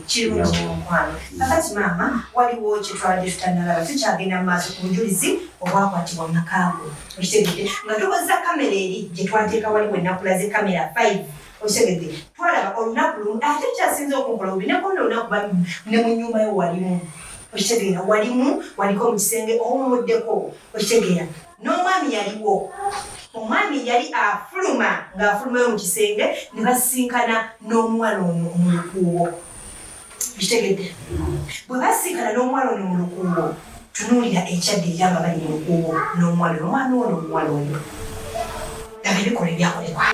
Speaker 4: kirungi omukwano kakati maama waliwo kyetwabadde tutannalaba tukyagenda mu maaso ku bujulizi obwakwatibwa makaago okitegedde nga tukozesa kamera eri gye twateeka waliwo enakulaze kamera 5 okitegedde twalaba olunaku lumu ate kyasinza okunkola obineko nolunaku ne mu nnyumba yo walimu okitegeera waliko mu kisenge owumuddeko okitegeera n'omwami yaliwo omwami yali afuluma ng'afulumayo mu kisenge ne basinkana n'omuwala ono mu lukuubo okitegedde bwe basinkana n'omuwala ono mu lukuubo tunuulira ekyadde eryanga bali mu lukuubo n'omuwala ono omwami ono omuwala oyo laba ebikola ebyakolebwa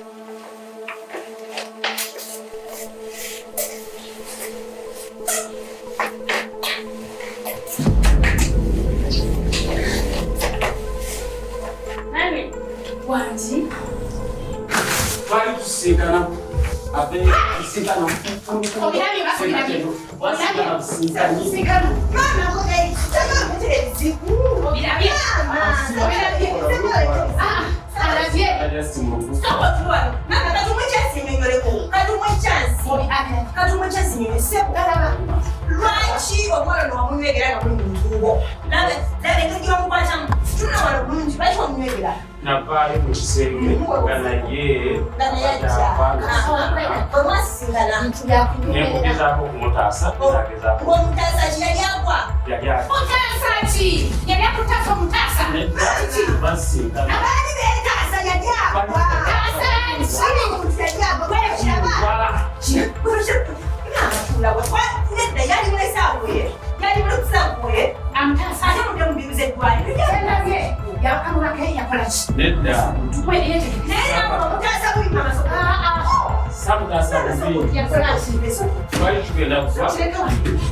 Speaker 3: Wanji.
Speaker 5: Twali tusinkana tusinkana
Speaker 3: Obirabi basibirabi.
Speaker 4: Lwaki omwana wamunywegera nga muli mu ntuubo labe kagira mukwatamu tunawala bulungi bali Wera.
Speaker 5: Navaayo mu kisenge ganaye nekugezaako okumutaasa
Speaker 4: omutaasa ki yali agwa
Speaker 3: Mutaasa ki? Yali akutaasa omutaasa?
Speaker 5: basinkana
Speaker 4: abaali beetaasa yali agwa nedda yali mulesaabuye yali mulekusabuye
Speaker 3: Amutaasa
Speaker 4: ate mudde mubibuza eddwaliro
Speaker 3: yakanulako yakola ki?
Speaker 5: nedda
Speaker 4: naye omutaasa buyima amasomo
Speaker 5: samutaasa bubi
Speaker 3: Yakola ki?
Speaker 5: twali tugenda kufa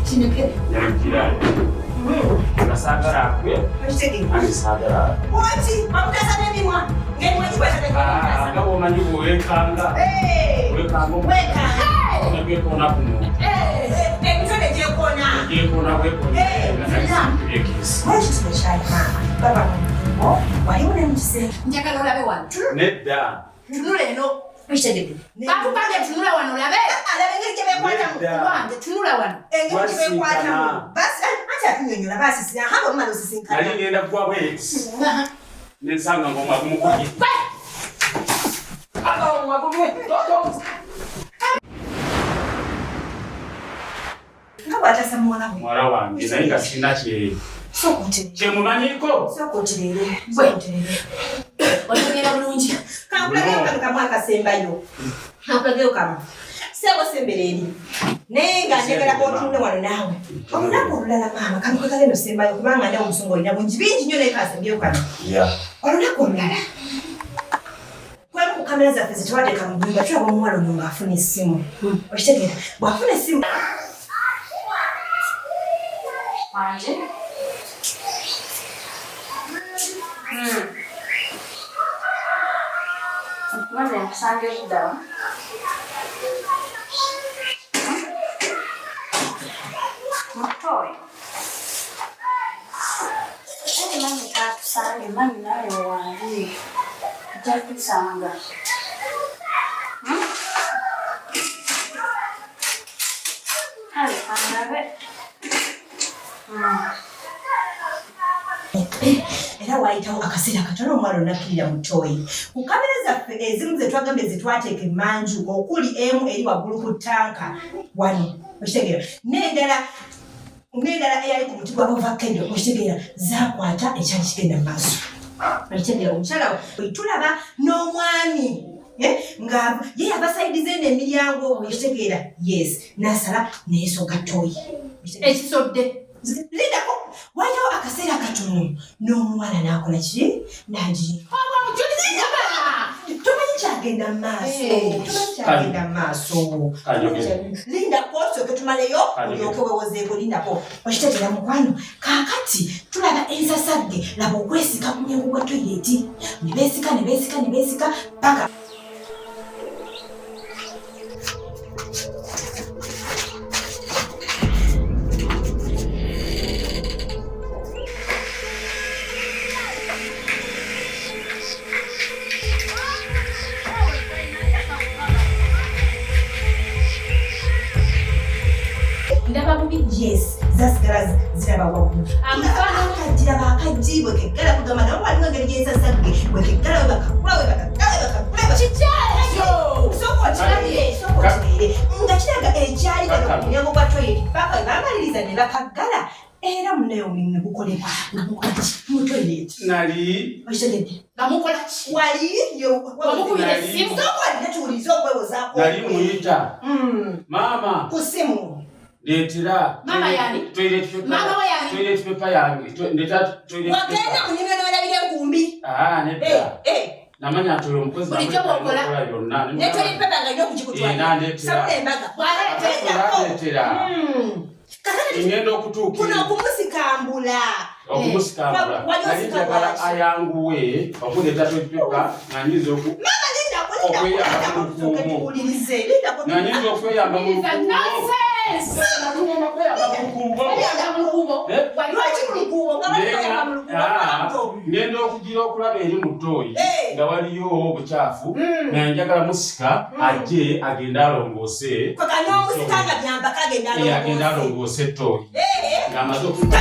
Speaker 3: Kinekere.
Speaker 5: yamukirayo ngasaagala akwe ate saagala
Speaker 4: Wati, mamutaasa n'emimwa ng'emimwa gikwata
Speaker 5: nga bwomanyi bwewekanga onagekona kuno
Speaker 4: emitone gyekona
Speaker 5: gekona bwekonaekisi
Speaker 4: ekitulo kyali maama baba mumbo waliwo ne mukisenge
Speaker 3: Njagala olabe wano.
Speaker 5: nedda
Speaker 3: Tunula eno.
Speaker 4: ekitegedde
Speaker 3: Bakugambye tunula wano olabe.
Speaker 4: alaba engeri gye beekwatamu
Speaker 3: Wange tunula wano.
Speaker 4: engeri gye beekwatamu basi anti atunyonyola basisira haba omumala osisinkana
Speaker 5: nali ngenda kuva bwekisi nensanga ngaomwagumukubye
Speaker 4: nga bw'atasa muwala we
Speaker 5: muwala wange naye nga sirina kyemumanyiko
Speaker 4: sookotirere
Speaker 3: Otegera bulungi.
Speaker 4: kankulageyo kano kamu akasembayo kankulageyo kamu seebo sembere eri naye nga njagala otunule wano naawe olunaku olulala maama kankulageyo no sembayo kubanga ndawo omusungu olina bungi bingi nnyo naye kasembyeyo kano olunaku olulala kwemu ku kamera zaffe zetwateeka mu nyumba tulaba omuwala ono ng'afuna essimu okitegeera bw'afuna essimu
Speaker 3: Wanje. Mwana nkusange kuddawa. Mutoyi. Mami katusange, mami naye wali. Jakusanga. Hali kandabe.
Speaker 4: era waayitawo akaseera katono omwala onakkirira mutoyi ku kamera zaffe ezimu zetwagambye zetwateeka emanju okuli emu eri waggulu ku ttanka wano okitegeera n'endala eyali ku muti gwa ovakado okitegeera zaakwata ekyali kigenda mu maaso okitegeera omukyala we tulaba n'omwami nga ye yabasaidize n'emiryango okitegeera yes n'asala neyesoga toyi
Speaker 3: Ekisodde.
Speaker 4: lindako waayitawo akaseera katono n'omuwala n'akola ki n'agiyinga tomanyi kyagenda mu maaso lindako osooke tumaleyo olyoke wewozeeko lindako okitegeera mukwano kaakati tulaba ensasadde laba okwesika ku mulyango gwa toyireti ne beesika paka
Speaker 3: Ndaba bubi.
Speaker 4: yes zasigala ziraba waggulu akajiraba akajji bwekeggala kugamba nawe waliwo engeri gyensasadde bwekeggala webakakula sokotirire nga kiraga ekyali gano ku mulyango gwa toyeti paka webamaliriza ne bakaggala era munaye omulimu ne gukolebwa nga mukolaki mu toyeti
Speaker 5: nali
Speaker 4: okitegedde
Speaker 3: Bamukola ki?
Speaker 4: wali
Speaker 3: Bamukubira essimu.
Speaker 4: sokolina tuwulize okwewozaako
Speaker 5: nali muyita maama
Speaker 4: ku simu
Speaker 5: leetera
Speaker 3: Mama yani? Mama we yani?
Speaker 5: toilet paper yange
Speaker 4: wagenda mu nnimiro n'olabira enkumbi
Speaker 5: nedda namanya nti oyo omukozi
Speaker 3: Bulijjo bw'okola.
Speaker 5: yonna
Speaker 4: netolipepa nga ina okugikutwala sabula embaga
Speaker 5: leetera ngenda okutuukira
Speaker 4: kuno okumusikambula
Speaker 5: nali njagala ayanguwe okuleeta toilet paper nga nyiza okweyamba mu lukuumo nga nyiza okweyamba mu lukuumo ngenda okugira okulaba eri mu ttooyi nga waliyo obukyafu nga njagala musika ajje agende alongoose agende alongoose ettooyi ng'amaze okutuuka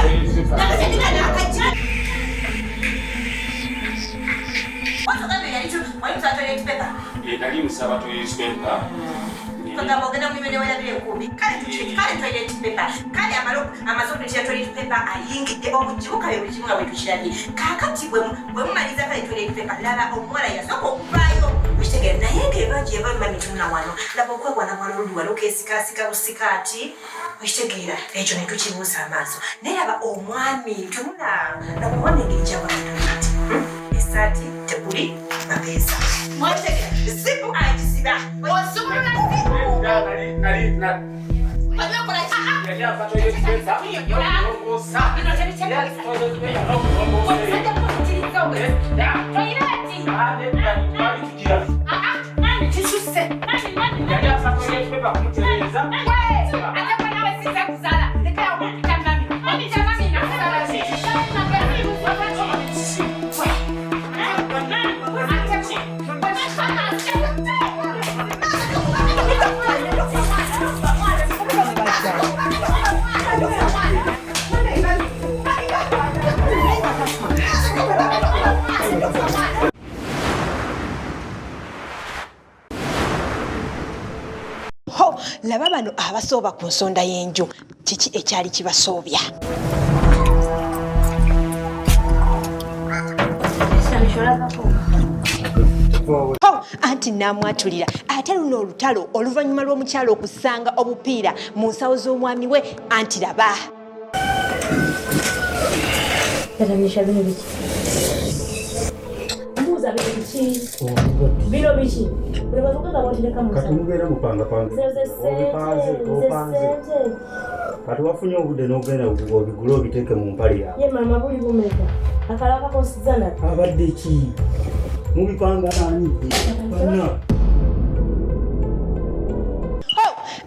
Speaker 5: nali musaba tuyispepa
Speaker 4: kagamba ogenda mumene walabire enkumbi kale toilet paper kale amazokuli kya toilet paper ayingidde obujibuka bye buli kimu nga bwe tukirabye kaakati bwe mumaliza kale toilet paper laba omuwala yasooka okuvaayo okitegere naye ng'eba gyeba biba mituna wano laba okwegwana mwala oluli wali okeesikasika busikaati okitegeera ekyo ne tukibuusa amaaso naye laba omwami tunula laba omwami engeri gyabwatoileti esaati tekuli mapeesa mwakitegeera zibu agisiba osumulula zibu laba bano abasooba ku nsonda y'enju kiki ekyali kibasoobya anti namwatulira ate luno olutalo oluvannyuma lw'omukyalo okusanga obupiira mu nsawo z'omwami we anti laba
Speaker 6: bino biki
Speaker 7: katumubeera mupangapanga kati wafunye obudde n'ogenda obigula obiteeke mu mpale yawe
Speaker 6: ye mama buli bumeka akalaka kosizana
Speaker 7: abadde ki mubipanga nani bana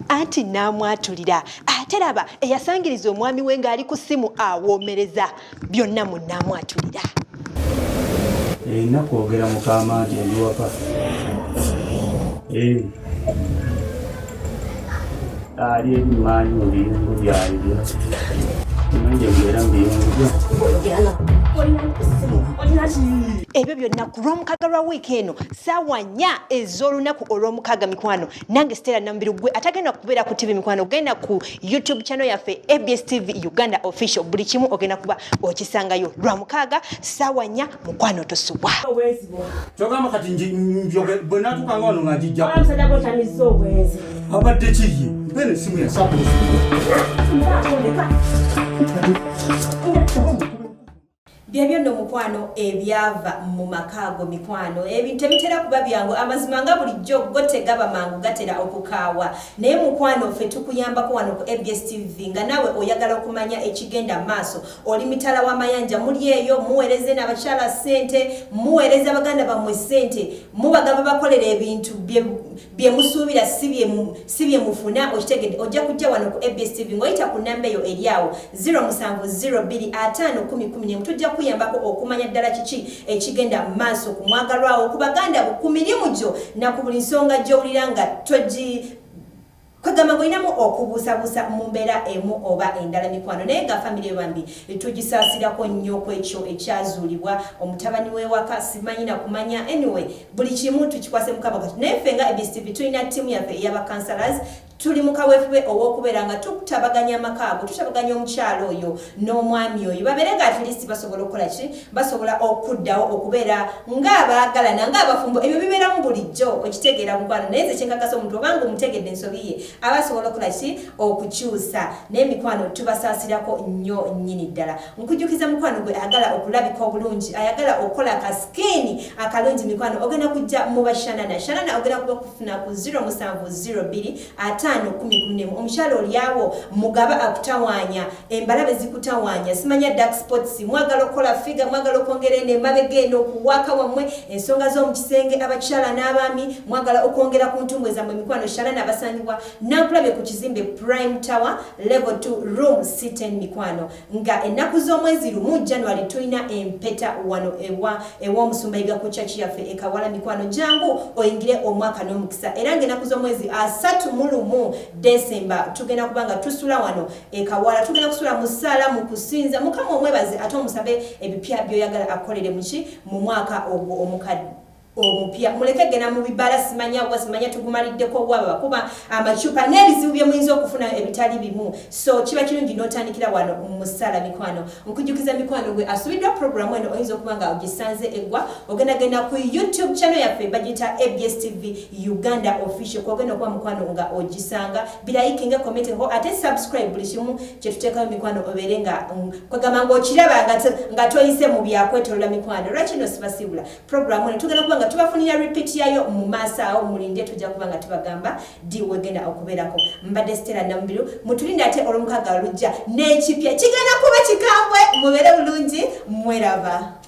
Speaker 1: anti namwatulira ate laba eyasangiriza omwami we ng'ali ku ssimu awoomereza byonna munnamwatulira
Speaker 7: erina kwogera mukama nti endiwaka ali ebimanyi mu biyungu byabyo manje mbeera mu biyungu
Speaker 1: ebyo byonna ku lw'omukaga lwa wiiki eno ssaawa 4 ez'olunaku olw'omukaga mikwano nange Stella Nambiru gwe atagenda kubeera ku TV mikwano ogenda ku YouTube channel yaffe ABS TV Uganda official buli kimu ogenda kuba okisangayo lwa mukaga ssaawa 4 mukwano tosubwa
Speaker 7: kyogamba kati njoge bwe natukanga wano nga njijja
Speaker 6: omusajja gwotamiza obwenzi
Speaker 7: abadde kiye mpene simu yasabu
Speaker 4: byebyo nno mukwano ebyava mu makaago mikwano ebintu tebitera kuba byangu amazima nga bulijjo go tegaba mangu gatera okukaawa naye mukwano ffe tukuyambako wano ku ABS TV nga nawe oyagala okumanya ekigenda maaso oli mitala w'amayanja muli eyo muweereze n'abakyala ssente muweereze abaganda bammwe ssente mubagamba bakolera ebintu bye musuubira si bye mufuna okitegedde ojja kujja wano ku ABS TV ng'oyita ku nnamba eyo eri awo 0702511010 tujja kuyambako okumanya ddala kiki ekigenda maaso ku mwagalwawo ku baganda ku mirimu gyo na ku buli nsonga gy'owulira nga kwegamba ng'olinamu okubuusabuusa mu mbeera emu oba endala mikwano naye nga famire bambi tugisaasirako nnyo ku ekyo ekyazuulibwa omutabani w'ewaka simanyi na kumanya anyway buli kimu tukikwase mukama kati naye ffe nga ABS TV tulina ttiimu yaffe ey'abakansalas tuli mu kaweefube ow'okubeera nga tutabaganya amakaago tutabaganya omukyalo oyo n'omwami oyo babeere nga atulisi basobola okukola ki basobola okuddawo okubeera ng'abaagalana ng'abafumbo ebyo bibeeramu bulijjo okitegeera mukwano naye ze kyenkakasa omuntu obanga omutegedde ensobi ye aba asobola okukola ki okukyusa naye mikwano tubasaasirako nnyo nnyini ddala nkujjukiza mukwano gwe ayagala okulabika obulungi ayagala okukola akasikini akalungi mikwano ogenda kujja mu bashanana shanana ogenda kuba kufuna ku 0702 omukyalo oliawo mugaba akutawanya embalabe zikutawanya simanya dark spots mwagala okukola figa mwagala okwongera emabega eno okuwaka wammwe ensonga z'omukisenge abakyala n'abaami mwagala okwongera ku ntumbwe zammwe mikwano shalana abasangibwa nakulabye ku kizimbe Prime Tower level 2 room C10 mikwano nga ennaku z'omwezi lumu January tulina empeta wano ew'omusumbayiga ku chachi yaffe ekawala mikwano jangu oyingire omwaka n'omukisa era ng'ennaku z'omwezi 3 December tugenda kubanga tusula wano ekawala tugenda kusula musala mu kusinza mukama omwebaze ate omusabe ebipya byoyagala akolere muki mu mwaka ogwo omukadde omupya muleke gena mu bibala simanya tugumaliddeko waba kuba amacupa n'ebizibu bye muyinza okufuna ebitali bimu so kiba kirungi n'otandikira wano mu ssala mikwano nkujukiza mikwano gwe asubiddwa programu eno oyinza okuba nga ogisanze eggwa ogenda ku YouTube channel yaffe bagita ABS TV Uganda official kwogenda okuba mukwano nga ogisanga birayikinga commenteho ate subscribe buli kimu kye tuteekayo mikwano obeere nga kwegamba ng'okiraba nga toyise mu byakwetolola mikwano lwakino sibasibula programu eno tugenda kuba nga tubafunira repeat yayo mu maaso awo mulinde tujja kuba nga tubagamba di wegenda okubeerako mbadde Stella Nambiru mutulinde ate olw'omukaaga olujja n'ekipya kigenda kuba kikambwe mubeere bulungi mweraba